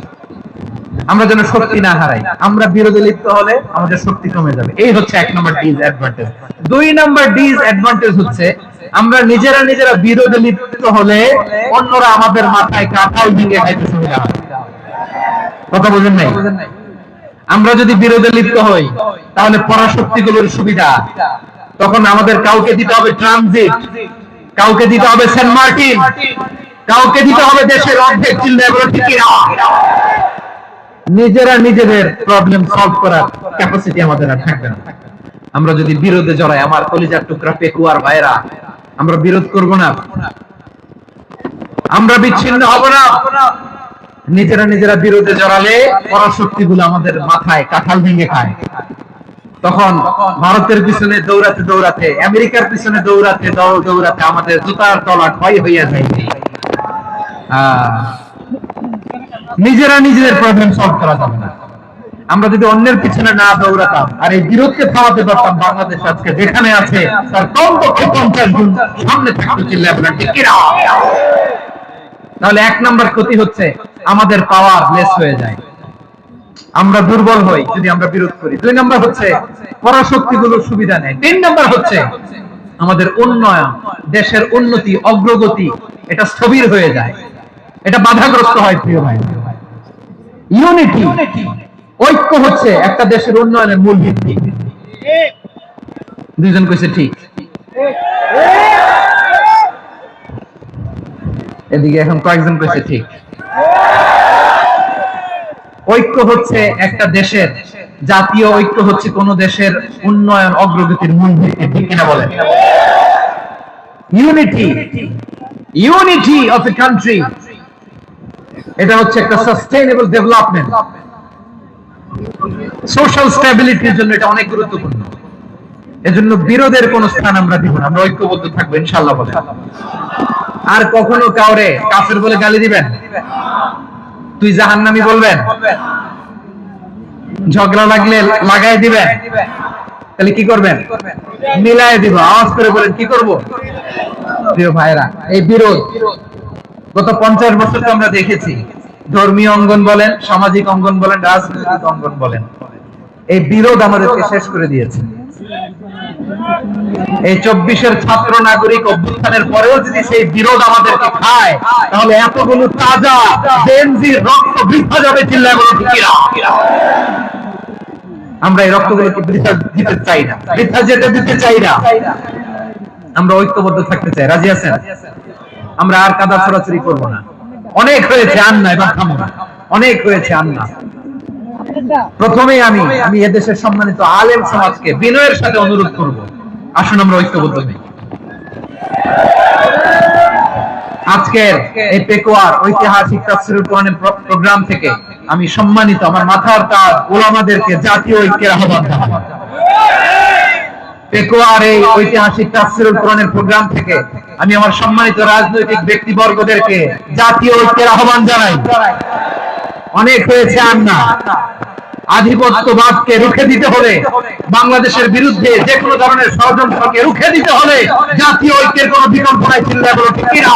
আমরা যেন শক্তি না হারাই, আমরা বিরোধে লিপ্ত হলে আমাদের শক্তি কমে যাবে। এই হচ্ছে 1 নম্বর ডিসঅ্যাডভান্টেজ। 2 নম্বর ডিসঅ্যাডভান্টেজ হচ্ছে, আমরা নিজেরা বিরোধে লিপ্ত হলে অন্যরা আমাদের মাথায় কাঁঠাল ভেঙে খাইতে সুবিধা হয়। কথা বোঝেন নাই? আমরা যদি বিরোধে লিপ্ত হই, তাহলে পরাশক্তিগুলোর সুবিধা, তখন আমাদের কাউকে দিতে হবে ট্রানজিট, কাউকে দিতে হবে সেন্ট মার্টিন, কাউকে দিতে হবে দেশের অর্ধেক চিল্লা। নিজেদের প্রবলেম সলভ করার ক্যাপাসিটি আমাদের আর থাকবে না। আমরা যদি বিরোধে জড়াই, আমার কলিজার টুকরা পেকুয়ার ভাইরা, আমরা বিরোধ করব না, আমরা বিচ্ছিন্ন হব না। নিজেরা বিরোধে জড়ালে পরাশক্তিগুলো আমাদের মাথায় কাঁঠাল ভেঙে খায়। তখন ভারতের পিছনে দৌড়াতে দৌড়াতে, আমেরিকার পিছনে দৌড়াতে দৌড়াতে আমাদের জুতার তলা ক্ষয় হইয়া যাইবে। নিজেরা নিজেদের প্রবলেম সলভ করা যাবে না। আমরা যদি অন্যের পিছনে না দৌড়াতাম আর এই বিরোধকে থামাতে পারতাম, বাংলাদেশ আজকে যেখানে আছে তার কমপক্ষে 50 গুণ সামনে থাকতে চিল্লা আপনার ঠিক কিনা? তাহলে 1 নম্বর ক্ষতি হচ্ছে আমাদের পাওয়ার লেস হয়ে যায়, আমরা দুর্বল হই যদি আমরা বিরোধ করি। 2 নম্বর হচ্ছে পরাশক্তিগুলোর সুবিধা নেয়। 3 নম্বর হচ্ছে আমাদের উন্নয়ন, দেশের উন্নতি, অগ্রগতি এটা স্থবির হয়ে যায়, এটা বাধাগ্রস্ত হয়। প্রিয় ভাই, ইউনিটি, ঐক্য হচ্ছে একটা দেশের উন্নয়নের মূল ভিত্তি। দুইজন কইছে ঠিক, এদিকে এখন কয়েকজন কইছে ঠিক। ঐক্য হচ্ছে একটা দেশের, জাতীয় ঐক্য হচ্ছে কোন দেশের উন্নয়ন অগ্রগতির মূল ভিত্তি, ঠিক কিনা বলেন? Unity, unity of a country, এটা হচ্ছে একটা সাস্টেইনেবল ডেভেলপমেন্ট, সোশ্যাল স্ট্যাবিলিটির জন্য এটা অনেক গুরুত্বপূর্ণ। এজন্য বিরোধের কোন স্থান আমরা দিব না, আমরা ঐক্যবদ্ধ থাকবো ইনশাআল্লাহ বলেন। আর কখনো কাউরে কাফের বলে গালি দিবেন, তুই জাহান্নামী বলবেন, ঝগড়া লাগলে লাগাই দিবেন, তাহলে কি করবেন? মিলাই দিব। আওয়াজ করে বলেন কি করব? প্রিয় ভাইরা, এই বিরোধ গত 50 বছর তো আমরা দেখেছি, ধর্মীয় অঙ্গন বলেন, সামাজিক অঙ্গন বলেন, রাজনৈতিক অঙ্গন বলেন, এই বিরোধ আমাদেরকে শেষ করে দিয়েছে। এই 24-এর ছাত্র নাগরিক অভ্যুত্থানের পরেও যদি সেই বিরোধ আমাদেরকে খায়, তাহলে এতগুলো তাজা জেনজির রক্ত বৃথা যাবে, চিল্লায় বলে ঠিক কিনা? আমরা এই রক্তগুলোকে বৃথা দিতে চাই না, বৃথা যেতে দিতে চাই না। আমরা ঐক্যবদ্ধ থাকতে চাই। রাজি আছেন? আমরা আর কাদা ছড়াছড়ি করবো না। অনেক হয়েছে, আন না, এবার থামো না। অনেক হয়েছে, আন না। প্রথমেই আমি এদেশের সম্মানিত আলেম সমাজকে বিনয়ের সাথে অনুরোধ করব, আসুন আমরা ঐক্যবদ্ধ হই। আজকের এই পেকুয়ার ঐতিহাসিক তাফসীরুল কোরআনের প্রোগ্রাম থেকে আমি সম্মানিত আমার মাথার তাজ উলামাদেরকে জাতীয় ঐক্যের আহ্বান জানাই। পেকুয়ার এই ঐতিহাসিক তাফসীরুল কোরআনের প্রোগ্রাম থেকে আমি আমার সম্মানিত রাজনৈতিক ব্যক্তিবর্গদেরকে জাতীয় ঐক্যের আহ্বান জানাই। অনেক হয়েছে, আর না। আধিপত্যবাদকে রুখে দিতে হলে, বাংলাদেশের বিরুদ্ধে যে কোনো ধরনের ষড়যন্ত্রকে রুখে দিতে হলে জাতীয় ঐক্যের কোনো বিকল্প নাই, চিল্লায় বলো ঠিক কিনা?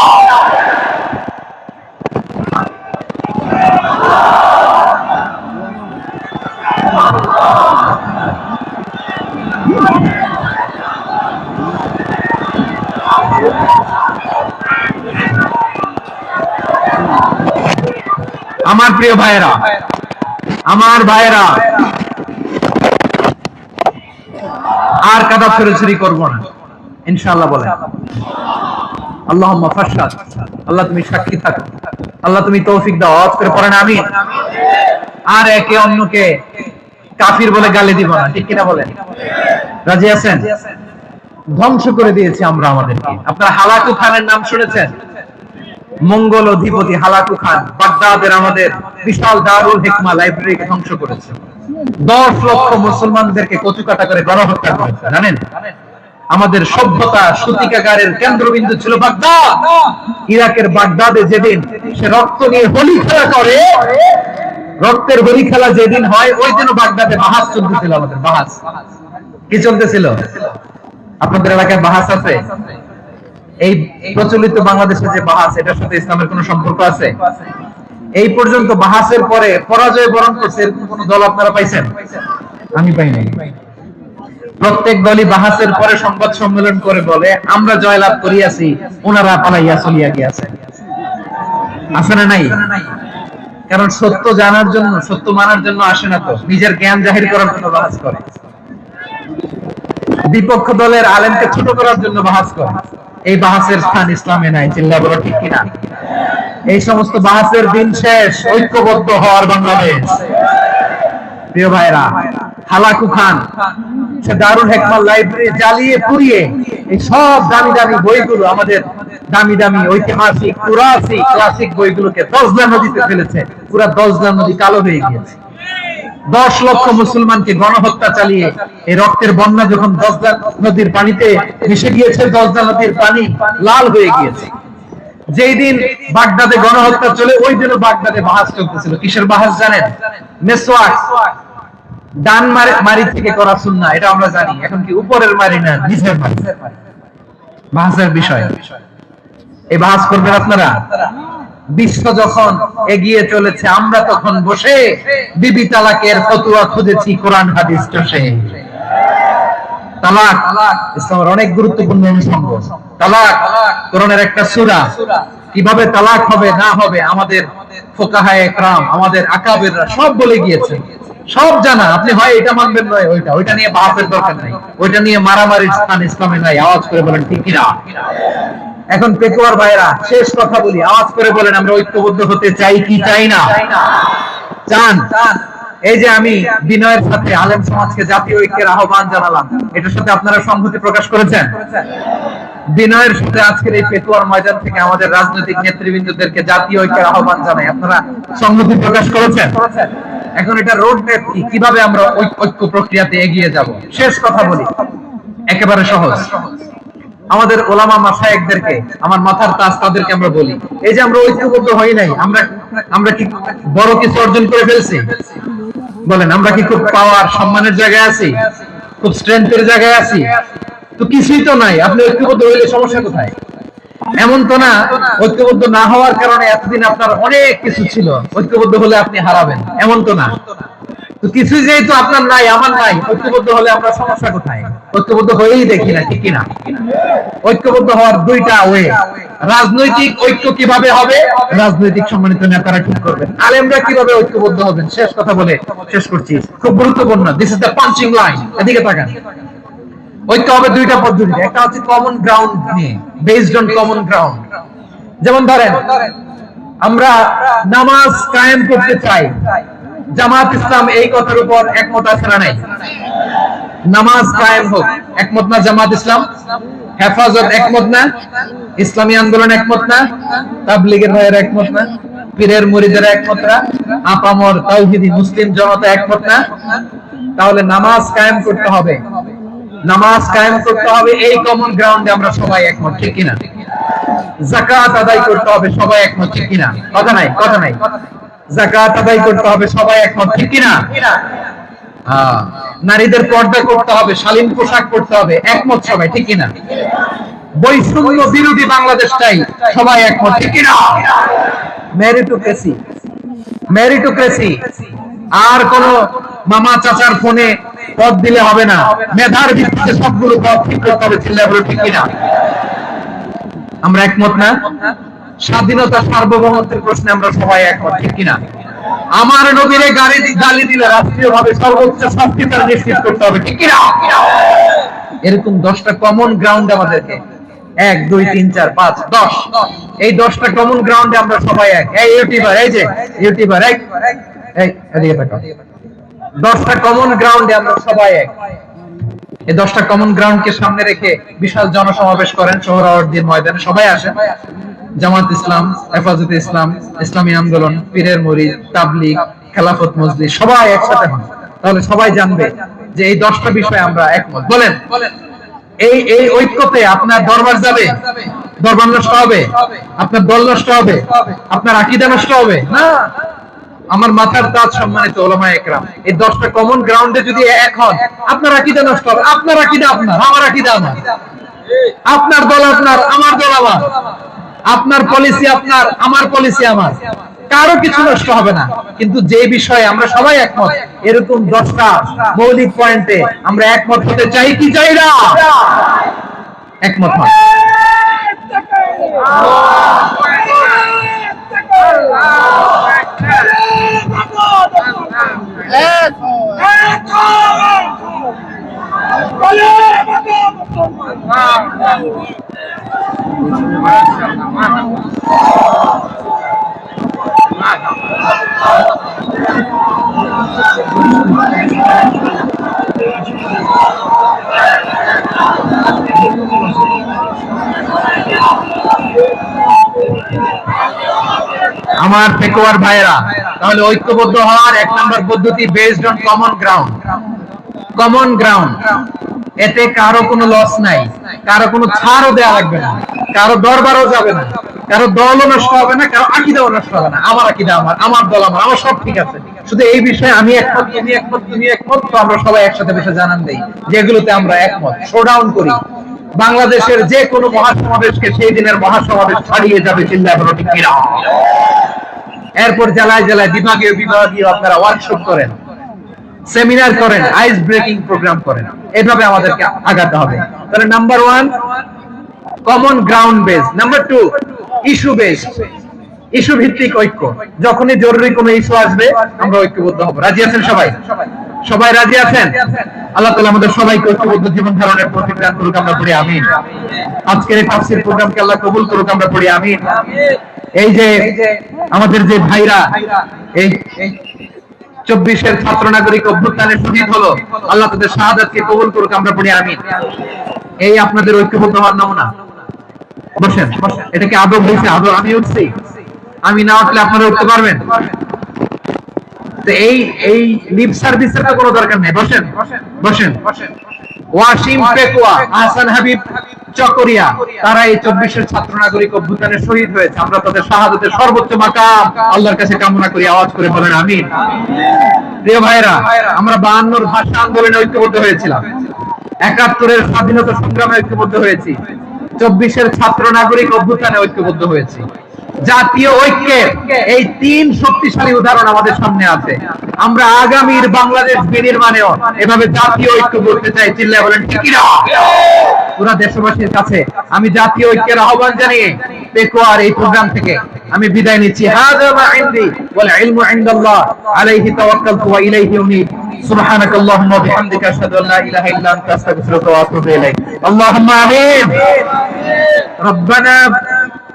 আমার প্রিয় ভাইয়েরা, আমার ভাইয়েরা, আর কাদা ছড়াছড়ি করব না ইনশাআল্লাহ বলেন। আল্লাহুম্মা ফাশহাদ, আল্লাহ তুমি সাক্ষী থাকো, আল্লাহ তুমি তৌফিক দাও। আওয়াজ করে পড়েন আমিন। আর একে অন্যকে কাফির বলে গালি দিব না, ঠিক কিনা বলেন? রাজি আছেন? ধ্বংস করে দিয়েছি আমরা আমাদেরকে। আপনারা হালাকু খানের নাম শুনেছেন? মঙ্গল অধিপতি হালাকু খান বাগদাদের আমাদের বিশাল দারুল হিকমা লাইব্রেরিকে ধ্বংস করেছে। 10 লক্ষ মুসলমানদেরকে কচুকাটা করে গণহত্যা করেছে, জানেন? আমাদের সভ্যতা সূতিকাগারের কেন্দ্রবিন্দু ছিল বাগদাদ। ইরাকের বাগদাদে যেদিন সে রক্ত নিয়ে হোলি খেলা করে, রক্তের হোলি খেলা যেদিন হয়, ওই দিন বাগদাদে বাহাস চলতেছিল। আমাদের বাহাস কি চলতেছিল? আপনাদের এলাকায় বাহাস আছে? এই প্রচলিত বাংলাদেশে যে বাহাস, এটার সাথে ইসলামের কোন সম্পর্ক আছে? এই পর্যন্ত বাহাসের পরে পরাজয় বরণ করছে এরকম কোন দল আপনারা পাইছেন? আমি পাই নাই। প্রত্যেক দলই বাহাসের পরে সংবাদ সম্মেলন করে বলে আমরা জয়লাভ করিয়াছি, ওনারা পালাইয়া চলিয়া গিয়াছে। আছে না নাই? কারণ সত্য জানার জন্য, সত্য মানার জন্য আসে না, তো নিজের জ্ঞান জাহির করার জন্য বাহাস করে। বিপক্ষ দলের আলেমকে ছোট করার জন্য বাহাস করে। এই বাহাসের স্থান ইসলামে নাই, চিল্লা বলো ঠিক কিনা? এই সমস্ত বাহাসের দিন শেষ, ঐক্যবদ্ধ হওয়ার বাংলাদেশ। প্রিয় ভাইরা, হালাকু খান সে দারুল হিকমা লাইব্রেরি জ্বালিয়ে পুড়িয়ে এই সব দামি দামি বইগুলো, আমাদের দামি দামি ঐতিহাসিক ক্লাসিক বইগুলোকে দজলা নদীতে ফেলেছে। পুরা দজলা নদী কালো হয়ে গিয়েছে। 10 লক্ষ মুসলমানকে গণহত্যা চালিয়ে এই রক্তের বন্যা যখন দজলা নদীর পানিতে মিশে গিয়েছে, দজলা নদীর পানি লাল হয়ে গিয়েছে। যেই দিন বাগদাদে গণহত্যা চলে, ওই দিনও বাগদাদে বাহাস চলতেছিল। কিসের বাহাস জানেন? মেসওয়াক, ডান মারি থেকে করা সুন্নাহ, এটা আমরা জানি। এখন কি উপরের মারি না নিচের মারি, বাহাসের বিষয়। এই বাহাস করবেন আপনারা। বিশ্ব যখন এগিয়ে চলেছে, আমরা তখন বসে বিবি তালাকের ফতোয়া খুঁজেছি কোরআন হাদিস চষে। তালাক ইসলামের অনেক গুরুত্বপূর্ণ অনুষঙ্গ। তালাক কোরআনের একটা সূরা। কিভাবে তালাক হবে না হবে আমাদের ফুকাহায়ে একরাম, আমাদের আকাবেররা সব বলে গিয়েছে, সব জানা। আপনি হয় এটা মানবেন নয় ওইটা নিয়ে বাহাসের দরকার নাই, ওইটা নিয়ে মারামারির স্থান ইসলামে নাই। আওয়াজ করে বলেন ঠিক কিনা? এখন পেকুয়ার ভাইরা, শেষ কথা বলি, আওয়াজ করে বলেন আমরা ঐক্যবদ্ধ হতে চাই কি চাই না? চান? এই যে আমি বিনয়ের সাথে আলেম সমাজকে জাতীয় ঐক্যের আহ্বান জানালাম, এটার সাথে আপনারা সংহতি প্রকাশ করেছেন? বিনয়ের সাথে আজকের এই পেকুয়ার ময়দান থেকে আমাদের রাজনৈতিক নেতৃবৃন্দদেরকে জাতীয় ঐক্যের আহ্বান জানাই, আপনারা সংহতি প্রকাশ করেছেন? এখন এটা রোড ম্যাপ কি, কিভাবে আমরা ঐক্য প্রক্রিয়াতে এগিয়ে যাব? শেষ কথা বলি, একেবারে সহজ। আমাদের ওলামা মাশায়েখদেরকে, আমার মাথার তাজ, তাদেরকে আমরা বলি, এই যে আমরা ঐক্যবদ্ধ হই নাই, আমরা কি বড় কিছু অর্জন করে ফেলছি? বলেন, আমরা কি খুব পাওয়ার সম্মানের জায়গায় আছি? খুব স্ট্রেংথের জায়গায় আছি? তো কিছুই তো নাই। আপনি ঐক্যবদ্ধ হইলে সমস্যা কোথায়? এমন তো না ঐক্যবদ্ধ না হওয়ার কারণে এতদিন আপনার অনেক কিছু ছিল, ঐক্যবদ্ধ হলে আপনি হারাবেন, এমন তো না। তো কিছুই যেহেতু আপনার নাই, আমার নাই, ঐক্যবদ্ধ হলে আমরা সমস্যা কোথায়? ঐক্যবদ্ধ হয়েই দেখি না, ঠিক কিনা? ঐক্যবদ্ধ হওয়ার দুইটা ওয়ে। রাজনৈতিক ঐক্য কিভাবে হবে? রাজনৈতিক সম্মানিত নেতারা ঠিক করবেন। আলেমরা কিভাবে ঐক্যবদ্ধ হবেন? শেষ কথা বলে শেষ করছি, খুব গুরুত্বপূর্ণ। This is the punching line. এদিকে তাকান। ঐক্য হবে দুইটা পদ্ধতিতে। একটা হচ্ছে কমন গ্রাউন্ড নিয়ে, বেসড অন কমন গ্রাউন্ড। যেমন ধরেন, আমরা নামাজ কায়েম করতে চাই, জামাত ইসলাম এই কথার উপর একমত আছে না নাই? নামাজ কায়েম হোক, একমত না জামাত ইসলাম? হেফাজত একমত না? ইসলামী আন্দোলন একমত না? তাবলীগের ভাইয়েরা একমত না? পীরের মুরিদেরা একমত না? আপামর তাওহীদি মুসলিম জনতা একমত না? তাহলে নামাজ কায়েম করতে হবে। নামাজ কায়েম করতে হবে, এই কমন গ্রাউন্ডে আমরা সবাই একমত, ঠিক কিনা? যাকাত আদায় করতে হবে, সবাই একমত, ঠিক কিনা? কথা নাই, কথা নাই। যাকাত আদায় করতে হবে, সবাই একমত, ঠিক কিনা? নারীদের পর্দা করতে হবে, শালীন পোশাক পরতে হবে, একমত সবাই, ঠিক কিনা? বৈষম্য বিরোধী বাংলাদেশ চাই, সবাই একমত, ঠিক কিনা? Meritocracy, meritocracy. আর কোন মামা চাচার ফোনে পদ দিলে হবে না, মেধার ভিত্তিতে সবগুলো পদ ঠিক করতে হবে, ঠিক কিনা? আমরা একমত না? স্বাধীনতা সার্বভৌমত্বের প্রশ্নে আমরা সবাই একমত, ঠিক কিনা? আমার নবীরে গালি দিলে রাষ্ট্রীয়ভাবে সর্বোচ্চ শাস্তি তার নিশ্চিত করতে হবে, ঠিক কিনা? এরকম 10টা কমন গ্রাউন্ড আমাদেরকে, 1 2 3 4 5 10, এই 10টা কমন গ্রাউন্ডে আমরা সবাই এক। এই ইউটিউবার, এই যে ইউটিউবার, এই এদিকে তাকাও। 10টা কমন গ্রাউন্ডে আমরা সবাই এক। এই 10টা কমন গ্রাউন্ডকে সামনে রেখে বিশাল জনসমাবেশ করেন সোহরাওয়ার্দীর ময়দানে, সবাই আসেন। জামাত ইসলাম, হেফাজতে ইসলাম, ইসলামী আন্দোলন, পীরের মুরিদ, তাবলীগ, খেলাফত মজলিস, সবাই একসাথে হন। তাহলে সবাই জানবে যে এই 10টা বিষয়ে আমরা একমত। বলেন, এই এই ঐক্যতে আপনার দরবার যাবে? দরবার নষ্ট হবে? আপনার দল নষ্ট হবে? আপনার আকীদা নষ্ট হবে না? আমার মাথার তাজ সম্মানিত উলামায়ে একরাম, এই 10টা কমন গ্রাউন্ডে যদি এক হন, আপনার আকীদা নষ্ট হবে। আপনার আকীদা আপনার, আমার আকীদা আমার। আপনার দল আপনার, আমার দল আমার। আপনার পলিসি আপনার, আমার পলিসি আমার। কারো কিছু নষ্ট হবে না। কিন্তু যে বিষয়ে আমরা সবাই একমত, এরকম 10টা মৌলিক পয়েন্টে আমরা একমত হতে চাই কি চাই না? একমত হন। আমার পেকুয়ার ভাইরা, তাহলে ঐক্যবদ্ধ হওয়ার 1 নম্বর পদ্ধতি based on common ground. Common ground, এতে কারো কোনো লস নাই, কারো কোনো ছাড়ও দেওয়া লাগবে না, কারো দরবারও যাবে না, কারো দলও নষ্ট হবে না, কারো আকীদাও নষ্ট হবে না। আমার আকীদা আমার দল আমার সব ঠিক আছে, শুধু এই বিষয়ে আমি একমত, তুমি একমত, তুমি একমত, তো আমরা সবাই একসাথে বসে জানান দেই যেগুলোতে আমরা একমত, শোডাউন করি। বাংলাদেশের যে কোনো মহাসমাবেশকে সেই দিনের মহাসমাবেশ ছাড়িয়ে যাবে, চিল্লায় বলো ঠিক কিনা। এরপর জেলায় জেলায় বিভাগীয় আপনারা ওয়ার্কশপ করেন, সেমিনার করেন, আইস ব্রেকিং প্রোগ্রাম করেন, এভাবে আমাদেরকে আগাতে হবে। তাহলে number 1 common ground base, number 2 issue base, issue ভিত্তিক ঐক্য। যখনই জরুরি কোনো ইস্যু আসবে আমরা ঐক্যবদ্ধ হব। রাজি আছেন সবাই? সবাই রাজি আছেন? আল্লাহ তাআলা আমাদের সবাইকে ঐক্যবদ্ধ জীবন ধারণের তৌফিক দান করুক, আমরা পড়ি আমিন। আজকের এই তাফসীর প্রোগ্রামকে আল্লাহ কবুল করুক, আমরা পড়ি আমিন। এই যে আমাদের যে ভাইরা এই 24-এর ছাত্র নাগরিক অভ্যুত্থানে শহীদ হলো, আল্লাহ তাদের শাহাদাতকে কবুল করুক, আমরা পড়ি আমিন। এই আপনাদের ঐক্যবদ্ধ হওয়ার নমুনা। বসেন, এটা কি আদব হয়েছে? আদব আমি উঠছি, আমি না উঠলে আপনারা উঠতে পারবেন? তো এই লিপ সার্ভিসের তো কোনো দরকার নেই। বসেন বসেন। ওয়াসিম পেকুয়া, আহসান হাবিব চকরিয়া, তারা এই 24-এর ছাত্র নাগরিক অভ্যুত্থানে শহীদ হয়েছে। আমরা তাদের শাহাদাতের সর্বোচ্চ মাকাম আল্লাহর কাছে কামনা করি, আওয়াজ করে বলেন আমিন। প্রিয় ভাইরা, আমরা 52-র ভাষা আন্দোলনে ঐক্যবদ্ধ হয়েছিলাম, 71-এর স্বাধীনতা সংগ্রামে ঐক্যবদ্ধ হয়েছি, 24-এর ছাত্র নাগরিক অভ্যুত্থানে ঐক্যবদ্ধ হয়েছি। জাতীয় ঐক্যের এই 3 শক্তিশালী উদাহরণ আমাদের সামনে আছে। আমরা আগামীর বাংলাদেশ বিনির্মাণেও এভাবে জাতীয় ঐক্য করতে চাই, চিল্লায় বলেন ঠিক কিনা। পুরো দেশবাসীর কাছে আমি জাতীয় ঐক্যের আহ্বান জানিয়ে পেকুয়ার এই প্রোগ্রাম থেকে আমি বিদায় নিচ্ছি। হাযা মা ইনদি ওয়াল ইলমু ইনদাল্লাহ, আলাইহি তাওয়াক্কালতু ওয়া ইলাইহি উনীব। সুবহানাকাল্লাহুম্মা ওয়া বিহামদিকা আশহাদু আল্লা ইলাহা ইল্লা আনতা আস্তাগফিরুকা ওয়া আতুবু ইলাইক। আল্লাহুম্মা আমিন। রব্বানা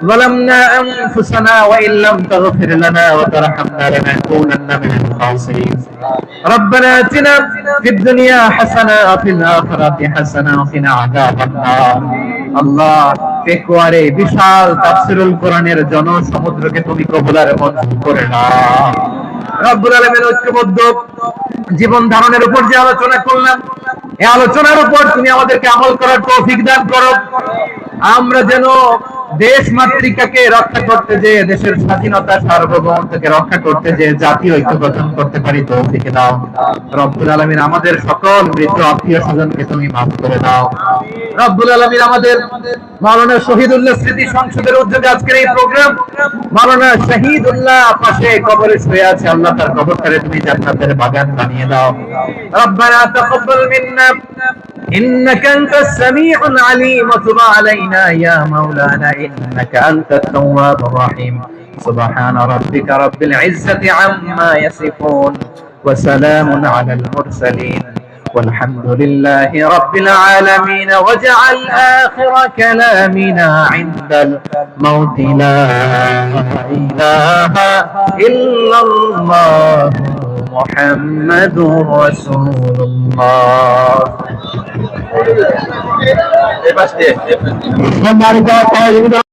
ظلمنا أنفسنا وإن لم تغفر لنا وترحمنا لنكونن من الخاسرين. ربنا آتنا في الدنيا حسنة وفي الآخرة حسنة وقنا عذاب النار. আল্লাহ, পেকুয়ারে বিশাল তাফসীরুল কোরআনের জনসমুদ্রকে তুমি কবুলার মঞ্জুর করে নাও। রব্বুল আলামিন, ঐক্যবদ্ধ জীবন ধারণের উপর যে আলোচনা করলাম, এই আলোচনার উপর তুমি আমাদেরকে আমল করার তৌফিক দান করো। আমরা যেন দেশ মাতৃকাকে রক্ষা করতে, যে দেশের স্বাধীনতা সার্বভৌমত্বকে রক্ষা করতে, যে জাতীয় ঐক্য গঠন করতে পারি, তৌফিক দাও। রব্বুল আলামিন, আমাদের সকল মৃত আত্মীয় স্বজনকে তুমি মাফ করে দাও। রব্বুল আলামিন, আমাদের মাওলানা শহীদুল্লাহ স্মৃতি সংসদের উদ্যোগে আজকের এই প্রোগ্রাম, মাওলানা শহীদুল্লাহ পাশে কবরে শুয়ে আছে, আল্লাহ তার কবরটারে তুমি জান্নাতের বাগান বানিয়ে দাও। রব্বানা তাকাব্বাল মিন্না إنك أنت السميع العليم وتب علينا يا مولانا إنك أنت التواب الرحيم. سبحان ربك رب العزة عما يصفون وسلام على المرسلين والحمد لله رب العالمين. واجعل آخر كلامنا عند الموت لا إله إلا الله محمد رسول الله.